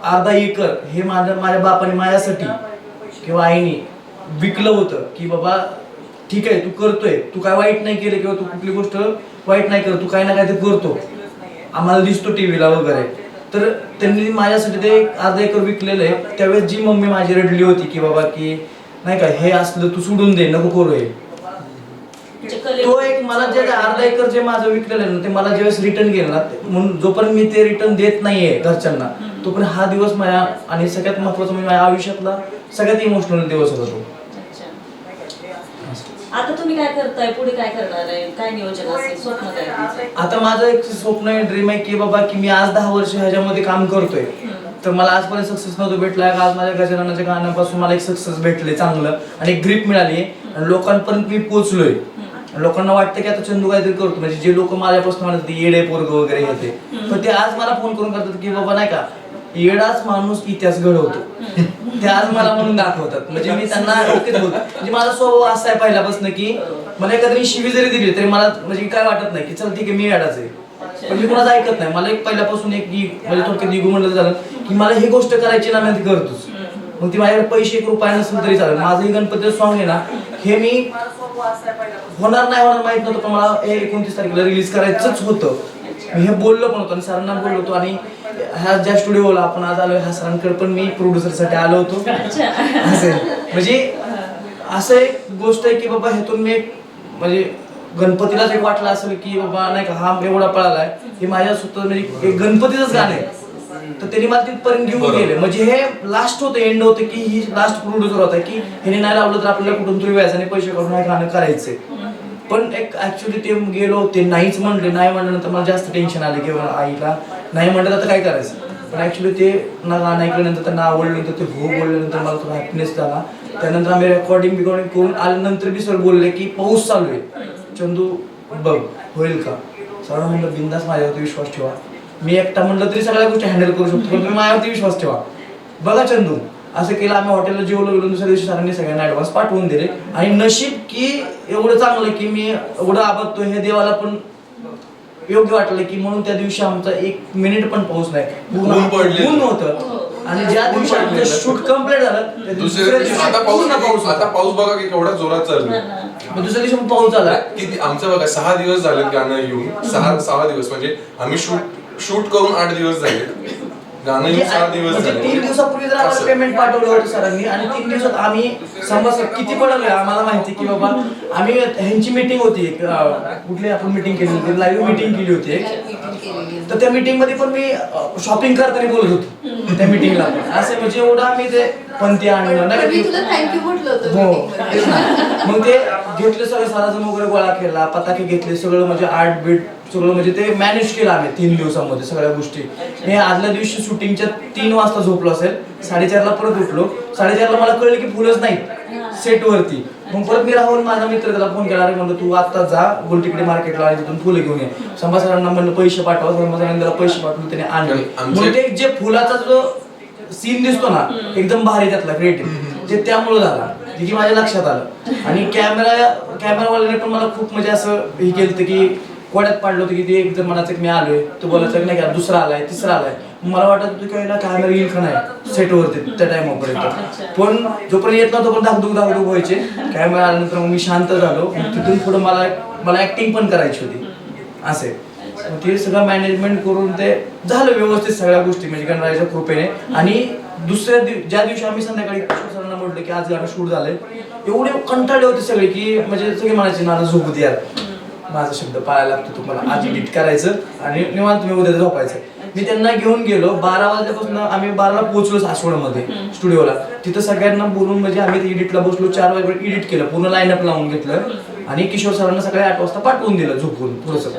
अर्धा एकर हे माझ्या बापाने माझ्यासाठी किंवा आईने विकलं होतं की बाबा ठीक आहे तू करतोय, तू काय वाईट नाही केलं किंवा तू कुठली गोष्ट वाईट नाही करत, तू काय ना काय ते करतो, आम्हाला दिसतो टीव्हीला वगैरे. तर त्यांनी माझ्यासाठी ते अर्धा एकर विकलेलं आहे. त्यावेळेस जी मम्मी माझी रडली होती की बाबा की नाही का हे असलं तू सोडून दे नको करू हे, तो एक मला जे अर्धा एकर जे माझं विकलेलं आहे ना ते मला ज्यावेळेस रिटर्न केलं ना, म्हणून जोपर्यंत मी ते रिटर्न देत नाहीये घरच्यांना तोपर्यंत हा दिवस माझ्या आणि सगळ्यात महत्वाचा म्हणजे माझ्या आयुष्यातला सगळ्यात इमोशनल दिवस होता तो. आता तुम्ही काय करताय, पुढे काय करणार आहे, काय नियोजन असेल, स्वप्न काय तुमचं? आता माझं एक स्वप्न आहे, ड्रीम आहे की बाबा की मी आज 10 वर्ष ह्याच्यामध्ये काम करतोय, तर मला आजपर्यंत सक्सेस नव्हतं भेटलाय. आज माझ्या गजाननाच्या गाण्यापासून मला एक सक्सेस भेटले चांगलं आणि एक ग्रिप मिळाली आणि लोकांपर्यंत मी पोहोचलोय. लोकांना वाटतं की आता चंदू काहीतरी करतो, म्हणजे जे लोक माझ्यापासून म्हणतात येडे पोरग वगैरे येते, पण ते आज मला फोन करून करतात की बाबा नाही का येडाच माणूस इतिहास घडवतो, ते आज मला म्हणून दाखवतात. म्हणजे मी त्यांना ओळखत होतो, म्हणजे माझा स्वभाव असा आहे पहिल्यापासून की मला एखादी शिवी जरी दिली तरी मला म्हणजे काय वाटत नाही की चल ठीक आहे मी येडाच आहे, पण मी कोणाचं ऐकत नाही. मला एक पहिल्यापासून एक म्हणजे थोडक्यात इगो म्हणलं झालं की मला ही गोष्ट करायची ना मी ती करतोच, मग ती माझ्याकडे पैसे 1 रुपया नसेल तरी चालेल. माझं हे गणपतीचं सॉंग आहे ना हे मी होणार नाही होणार माहित नव्हतं, पण मला 29 तारखेला रिलीज करायचंच होतं. मी हे बोललो पण होतो आणि सरांना बोललो होतो आणि ह्या ज्या स्टुडिओला आपण आज आलो ह्या सरांकडे पण मी प्रोड्युसर साठी आलो होतो. असे म्हणजे असं एक गोष्ट आहे की बाबा ह्यातून मी म्हणजे गणपतीलाच एक वाटलं असेल की बाबा नाही का हा एवढा पळालाय हे माझ्या स्वतः म्हणजे एक गणपतीचंच गाणं आहे, तर त्यांनी मला तिथपर्यंत घेऊन गेले. म्हणजे हे लास्ट होतं, एंड होतं की ही लास्ट प्रोड्युसर होता की ह्याने नाही लावलं तर आपल्याला कुठून तरी व्याजाने पैसे काढून हे गाणं करायचंय. पण एक ऍक्च्युली ते गेलो ते नाहीच म्हणले, नाही म्हणल्यानंतर मला जास्त टेन्शन आलं की आईला नाही म्हणलं तर काय करायचं. पण ऍक्च्युली ते ना गाणं ऐकल्यानंतर त्यांना आवडल्यानंतर ते हो बोलल्यानंतर मला थोडा हॅपीनेस झाला. त्यानंतर आम्ही रेकॉर्डिंग करून आल्यानंतर बी सर बोलले की पाऊस चालू आहे चंदू बघ होईल का. सर म्हणलं बिंदास माझ्यावरती विश्वास ठेवा, मी एकटा म्हणलं तरी सगळ्या गोष्टी हँडल करू शकतो, पण तुम्ही माझ्यावरती विश्वास ठेवा. बघा चंदू असं केलं, आम्ही हॉटेलला जेवलो गेलो, दुसऱ्या दिवशी सरांनी सगळ्यांना ऍडव्हान्स पाठवून दिले आणि नशीब की एवढं चांगलं की मी एवढं आबदतो हे देवाला पण योग्य वाटलं की म्हणून त्या दिवशी आमचा 1 मिनिट पण पाऊस नाही, ऊन होतं आणि ज्या दिवशी आमचं शूट कम्प्लीट झालं दुसऱ्या दिवशी आता पाऊस बघा की केवढा जोरात चालू. दुसऱ्या दिवशी पाऊस झाला किती आमचं बघा 6 दिवस झाले गाणं येऊन, 6 दिवस म्हणजे आम्ही शूट करून 8 दिवस झाले गाणं येऊन 6 दिवस म्हणजे झाले. 3 दिवसापूर्वी जर आम्हाला असं. पेमेंट पाठवलं होतं सरांनी आणि 3 दिवसात आम्ही समज किती पडलोय आम्हाला माहिती की बाबा आम्ही ह्यांची मीटिंग होती एक कुठली आपण मीटिंग केली होती, लाईव्ह मीटिंग केली होती एक. मीटिंग केलेली तर त्या मीटिंग मध्ये पण मी शॉपिंग करताना बोलत होतो त्या मीटिंगला पण असं म्हणजे एवढं आम्ही ते पंथी आणलं पण मी नाही तुला थँक्यू म्हटलं होतं हो meeting मध्ये. तेच ना. मग ते घेतले सगळं साराजम वगैरे गोळा केला, पताके घेतले सगळं म्हणजे आर्ट बीट सगळं म्हणजे ते मॅनेज केलं आम्ही 3 दिवसामध्ये सगळ्या गोष्टी. मी आदल्या दिवशी शूटिंगच्या 3 वाजता झोपलो असेल, 4:30ला परत उठलो. 4:30ला मला कळलं की फुलंच नाहीत सेटवरती. मग परत मी राहुल माझा मित्र त्याला फोन केला, अरे म्हणलं तू आता जा गोलटिकडे मार्केटला आणि तिथून फुलं घेऊन ये. संभा सरांना म्हणलं पैसे पाठवा, संभा सरांनी त्याला पैसे पाठवून त्याने आणले. मग ते जे फुलाचा जो सीन दिसतो ना एकदम भारी त्यातला क्रिएटिव्ह ते त्यामुळे झाला की माझ्या लक्षात आलं. आणि कॅमेरावाल्याने पण मला खूप म्हणजे असं हे केलं की कोड्यात पाडलं होतं की ते एक जण म्हणायचं की मी आलोय, तो बोलायचं नाही का दुसरा आलाय तिसरा आलाय. मला वाटत होतं की कॅमेरा येईल का नाही सेटवरती त्या टाइमपर्यंत, पण जोपर्यंत येत नव्हतं पण धाकधूक व्हायचे. कॅमेरा आल्यानंतर मग मी शांत झालो. मग तिथून पुढे मला ऍक्टिंग पण करायची होती असे. मग ते सगळं मॅनेजमेंट करून ते झालं व्यवस्थित सगळ्या गोष्टी म्हणजे गणरायाच्या कृपेने. आणि ज्या दिवशी आम्ही संध्याकाळी सरांना म्हटलं की आज गाणं शूट झालंय, एवढे कंटाळले होते सगळे की म्हणजे सगळे म्हणायचे नाना झोपू दे यार, माझा शब्द पाळायला लागतो तुम्हाला, आज एडिट करायचं आणि निवांत तुम्ही उद्या झोपायचं. मी त्यांना घेऊन गेलो 12 वाजल्यापासून आम्ही 12ला पोहोचलो सासवडमध्ये स्टुडिओला. तिथं सगळ्यांना बोलून म्हणजे आम्ही एडिटला बसलो, 4 वाजेपर्यंत एडिट केलं, पूर्ण लाईनअप लावून घेतलं आणि किशोर सरांना सकाळी 8 वाजता पाठवून दिलं झोपून थोडंसं.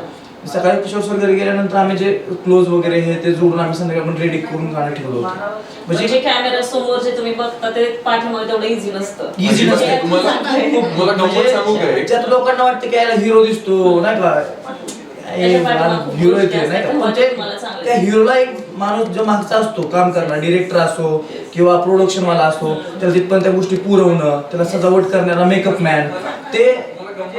सकाळी किशोर सर घरी गेल्यानंतर आम्ही जे क्लोज वगैरे हे ते जोडून आम्ही संध्याकाळी रेडी करून गाणं ठेवलं होतं. म्हणजे कॅमेरा समोर जे तुम्ही बघता ते पाठीमागे तेवढं इझी नसतं. इझी नसतं. तुम्हाला गंमत सांगू काय? म्हणजे त्यात लोकांना वाटतं की याला हिरो दिसतो नाही का, हिरो येते नाही का, पण ते त्या हिरोला एक माणूस जो मागचा असतो काम करणार, डिरेक्टर असो किंवा प्रोडक्शन वाला असतो, त्याला तिथपर्यंत त्या गोष्टी पुरवणं, त्याला सजावट करणारा मेकअप मॅन, ते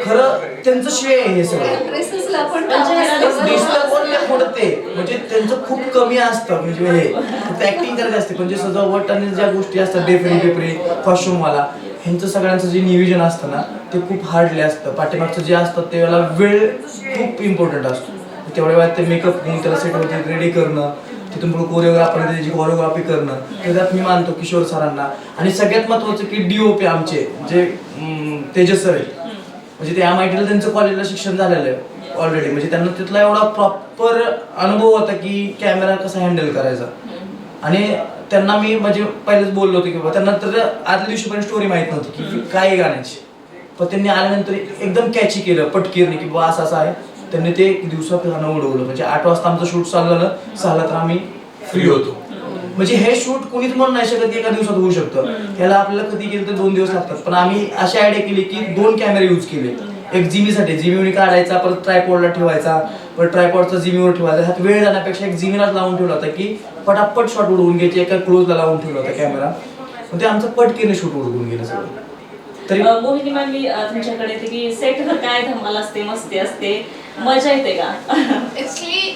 खरं त्यांचं श्रेय आहे हे सगळं. ड्रेसेसला पण दिसतं कोण ते पुढते म्हणजे त्यांचं खूप कमी असतं म्हणजे हे फक्त ऍक्टिंग करायची असते, पण जे सजावट आणि ज्या गोष्टी असतात डेफिनेटली कॉस्ट्युम वाला ह्यांचं सगळ्यांचं जे नियोजन असतं ना ते खूप हार्डली असतं. पाठीमागचं जे असतं त्याला वेळ खूप इम्पॉर्टंट असतो. तेवढ्या वेळात ते मेकअप घेऊन त्याला सेटवरती रेडी करणं, तिथून पुढे कोरिओग्राफर त्याची कोरिओग्राफी करणं, त्याच्यात मी मानतो किशोर सरांना. आणि सगळ्यात महत्वाचं की DOP आमचे जे तेजस सर आहेत, म्हणजे ते MIT ला त्यांचं कॉलेजला शिक्षण झालेलं आहे ऑलरेडी, म्हणजे त्यांना तिथला एवढा प्रॉपर अनुभव होता की कॅमेरा कसा हँडल करायचा. आणि त्यांना मी म्हणजे पहिलेच बोललो होतो की बाबा त्यांना तर आदल्या दिवशी पण स्टोरी माहित नव्हती की काय गाण्याची, पण त्यांनी आल्यानंतर एकदम कॅची केलं पटकीरने की बाबा असं आहे. त्यांनी ते एक दिवसात गाणं उडवलं. म्हणजे 8 वाजता आमचं शूट चालू झालं, 6ला तर आम्ही फ्री होतो. म्हणजे हे शूट कोणीच म्हणून नाही शकत एका दिवसात होऊ शकतं. याला आपल्याला कधी केलं तर 2 दिवस लागतात. पण आम्ही अशी आयडिया केली की 2 कॅमेरे यूज केले. एक जिमीसाठी जिमीवनी काढायचा, परत ट्रायपॉडला ठेवायचा, परत ट्रायपॉडचा जिमीवर ठेवायचा. ह्यात वेळ जाण्यापेक्षा एक जिमीलाच लावून ठेवला होता की पटापट शॉट उडवून घ्यायचे. एका क्लोजला लावून ठेवला होता कॅमेरा, ते आमचं पटकीने शूट उडवून गेलं सगळं. तरी मोहिनी मॅम मी तुमच्याकडे येते की सेटवर काय धमाल असते, मस्ती असते, मजा येते का? ऍक्च्युली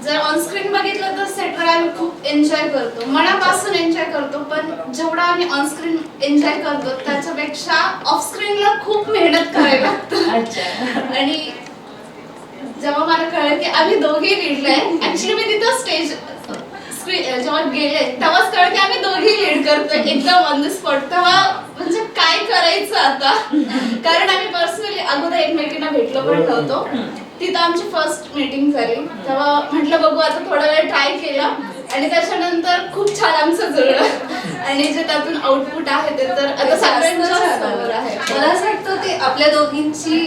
जर ऑनस्क्रीन बघितलं तर सेटवर आम्ही खूप एन्जॉय करतो, मनापासून एन्जॉय करतो. पण जेवढा आम्ही ऑनस्क्रीन एन्जॉय करतो त्याच्यापेक्षा ऑफस्क्रीनला खूप मेहनत करायला लागतं. आणि जेव्हा मला कळलं की आम्ही दोघे लीडला आहे, ऍक्च्युली मी तिथं स्टेज जेव्हा गेले तेव्हाच कळलं की आम्ही दोघी लीड करतोय एकदम ऑन द स्पॉट. तेव्हा म्हणजे काय करायचं आता, कारण आम्ही पर्सनली अगोदर एकमेकींना भेटलो पण नव्हतो. तिथं आमची फर्स्ट मीटिंग झाली, तेव्हा म्हटलं बघू आता थोडा वेळ ट्राय केला आणि त्याच्यानंतर खूप छान आमचं जुळलं. आणि जे त्यातून आउटपुट आहे ते तर आता सगळ्यांच्या समोर आहे. मला असं वाटतं ते आपल्या दोघींची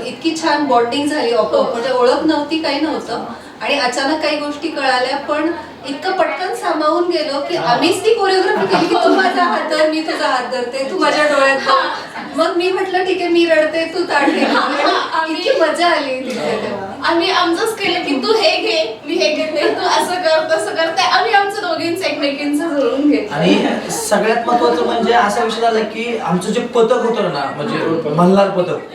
इतकी छान बॉन्डिंग झाली आपोआप, म्हणजे ओळख नव्हती काही नव्हतं आणि अचानक काही गोष्ी कळाल्या, पण इतकं पटकन सामावून गेलो की आम्हीच ती कोरिओग्राफी केली की तू माझा हात धर, मी तुझा हात धरते, तू माझ्या डोळ्यात बघ. मग मी म्हटलं ठीक आहे मी रडते तू ताट घे. इतकी मजा आली तिथे तेव्हा. आम्ही आमचंच केलं की तू हे घे मी हे घेते, तू असं कर तसं करते. आम्ही आमचं दोघींचं एकमेकींचं जुळून घेतो. आणि सगळ्यात महत्वाचं म्हणजे असा विषय झाला की आमचं जे पथक होतं ना, म्हणजे मल्हार पथक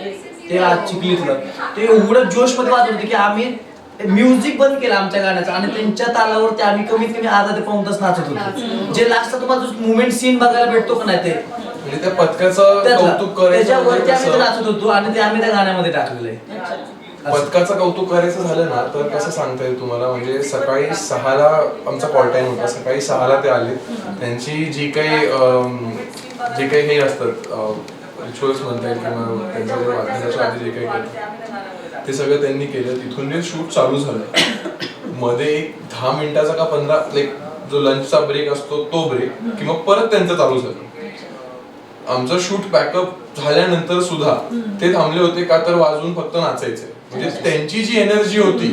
ते आज चिखलीतलं, ते एवढं जोश मध्ये वाजत होते की आम्ही म्युझिक बंद केलं आमच्या गाण्याचं आणि त्यांच्या तालावरती आम्ही कमीत कमी अर्धा ते पाऊण तास नाचत होतो. जे लास्टचा तुम्हाला जो मुवमेंट सीन बघायला भेटतो का नाही ते म्हणजे त्या पथकाचं कौतुक करायचं त्याच्यावरती आम्ही ते कसं? नाचत होतो आणि ते आम्ही त्या गाण्यामध्ये टाकलेलं आहे. पथकाचं कौतुक करायचं झालं ना तर कसं सांगता येईल तुम्हाला, म्हणजे सकाळी 6ला आमचा कॉल टाइम होता, सकाळी 6ला ते आले. त्यांची जी काही हे असतात रिच्युअल्स म्हणता येईल किंवा त्यांच्या जे वाचण्याच्या आधी जे काही केलं ते सगळं त्यांनी केलं. तिथून जे शूट चालू झालं मध्ये एक 10 मिनिटाचा का 15 लाईक जो लंचचा ब्रेक असतो तो ब्रेक किंवा परत त्यांचं चालू झालं. आमचं शूट बॅकअप झाल्यानंतर सुद्धा ते थांबले होते का तर वाजवून फक्त नाचायचे. म्हणजे त्यांची जी एनर्जी होती,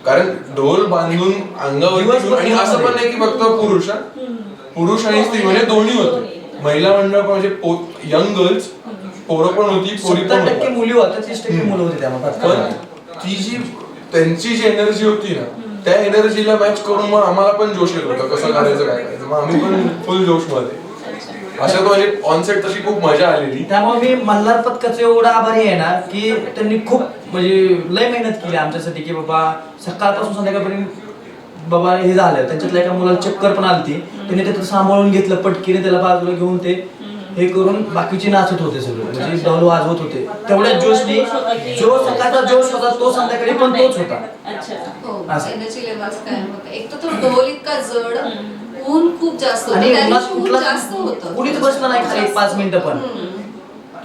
कारण ढोल बांधून अंगावर घेऊन, आणि असं पण नाही की फक्त पुरुष आणि स्त्री म्हणजे दोन्ही होते. महिला मंडळ पण म्हणजे यंग गर्ल्स, पोरं पण होती, पोरी पण 70% मुली होत्या, 30% मुलं होती त्यामध्ये. पण ती जी त्यांची जी एनर्जी होती ना, त्या एनर्जीला मॅच करून मग आम्हाला पण जोश येत होता कसं करायचं काय करायचं. मग आम्ही पण फुल जोश मध्ये अशा तो म्हणजे ऑनसेट तशी खूप मजा आलेली. त्यामुळे मी मल्हार पथकाचं एवढं आभारी आहे ना की त्यांनी खूप म्हणजे लय मेहनत केली आमच्यासाठी की बाबा सकाळपासून संध्याकाळपर्यंत बाबा हे झालं. त्यांच्यातल्या एका मुलाला चक्कर पण आलती, त्यांनी ते सांभाळून घेतलं, पटकीने त्याला बाजूला घेऊन ते हे करून बाकीचे नाचत होते सगळे, म्हणजे ढोल वाजवत होते. तेवढ्या जोशनी जो सकाळचा जोश होता तो संध्याकाळी पण तोच होता. हो, असं. एनर्जी लेवल्स कायम होता. एक तर तो ढोल इतका जड, ऊन खूप जास्त होतं, आणि त्या उन्हात दिवशी ऊन कुठला जास्त होतं. कुणीच बसलं नाही खाली 5 मिनिटं पण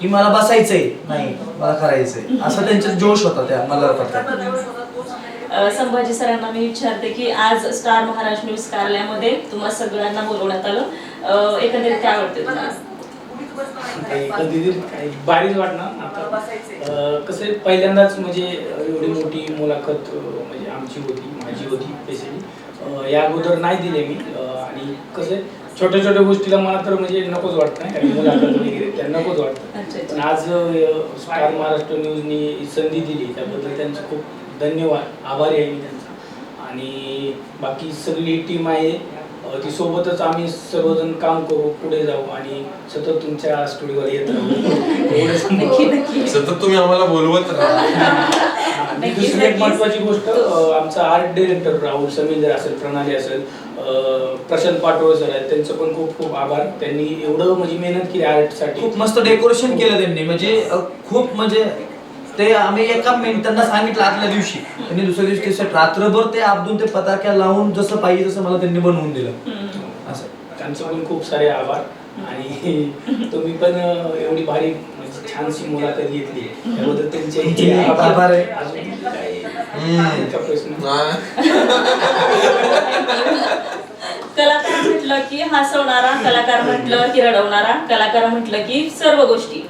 की मला बसायचंय नाही, मला करायचंय, असं त्यांचा जोश होता त्या मल्हार पथकात. संभाजी सरांना मी विचारते की आज स्टार महाराष्ट्र न्यूज कार्यालयामध्ये तुम्हाला सगळ्यांना बोलवण्यात आलं, एकंदरीत काय वाटतं तुम्हाला? कधी बारीच वाटणार. आता कसं आहे, पहिल्यांदाच म्हणजे एवढी मोठी मुलाखत म्हणजे आमची होती, माझी होती स्पेशली. या अगोदर नाही दिले मी. आणि कसं आहे, छोट्या छोट्या गोष्टीला मला तर म्हणजे नकोच वाटत नाही, कारण मुलाखत वगैरे त्या नकोच वाटतं. पण आज स्टार महाराष्ट्र न्यूजनी संधी दिली त्याबद्दल त्यांचं खूप धन्यवाद, आभारी आहे मी त्यांचा. आणि बाकी सगळी टीम आहे ती सोबतच आम्ही सर्वजण काम करू, पुढे जाऊ आणि सतत तुमच्या स्टुडिओवर येत राहू. सतत तुम्ही आम्हाला बोलवत राहा. आणि दुसरी एक महत्वाची गोष्ट, आमचा आर्ट डिरेक्टर राहुल समिंदर असेल, प्रणाली असेल, प्रशांत पाटोळे सर आहेत, त्यांचं पण खूप खूप आभार. त्यांनी एवढं म्हणजे मेहनत केली आर्टसाठी. खूप मस्त डेकोरेशन केलं त्यांनी, म्हणजे खूप म्हणजे ते आम्ही एका मिनिटांना सांगितलं आदल्या दिवशी, त्यांनी दुसऱ्या दिवशी ते सेट रात्रभर ते आपदून ते पताक्या लावून जसं पाहिजे तसं मला त्यांनी बनवून दिलं. असं त्यांचं पण खूप सारे आभार. आणि तुम्ही पण एवढी भारी म्हणजे छानशी मुलाखत घेतली त्याबद्दल त्यांचे आभार आहे. अजून काय का प्रश्न? कलाकार म्हटलं की हसवणारा, कलाकार म्हटलं की रडवणारा, कलाकार म्हटलं की सर्व गोष्टी.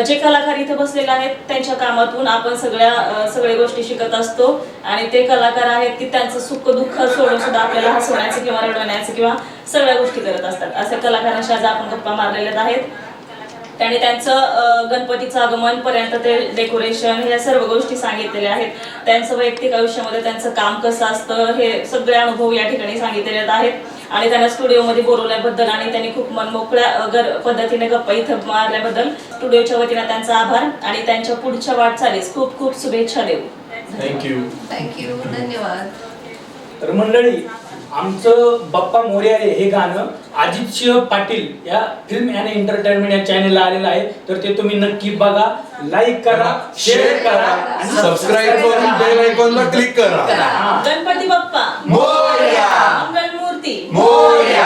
जे कलाकार इथे बसलेले आहेत त्यांच्या कामातून आपण सगळ्या गोष्टी शिकत असतो. आणि ते कलाकार आहेत की त्यांचं सुख दुःख सोडून सुद्धा आपल्याला हसवण्याचं किंवा रडवण्याचं किंवा सगळ्या गोष्टी करत असतात. असे कलाकारांशी आज आपण गप्पा मारलेल्या आहेत. त्यांनी त्यांचं गणपतीचं आगमन पर्यंत ते डेकोरेशन ह्या सर्व गोष्टी सांगितलेल्या आहेत. त्यांचं वैयक्तिक आयुष्यामध्ये त्यांचं काम कसं असतं हे सगळे अनुभव या ठिकाणी सांगितलेले आहेत. आणि त्यांना स्टुडिओमध्ये बोलवल्याबद्दल आणि त्यांनी खूप मनमोकळ्या पद्धतीने गप्पा इथं मारल्याबद्दल स्टुडिओच्या वतीने त्यांचा आभार. आणि त्यांच्या पुढच्या वाटचालीस खूप खूप शुभेच्छा देऊ. थँक्यू, धन्यवाद. तर मंडळी, आमचं बाप्पा मोरया रे हे गाणं अजित सिंह पाटील या फिल्म अँड एंटरटेनमेंट या चॅनलला आलेलं आहे. तर ते तुम्ही नक्की बघा, लाईक करा, शेअर करा आणि सबस्क्राईब करून बेल आयकॉनला क्लिक करा. गणपती बाप्पा मोरया. मंगलमूर्ती मोरया.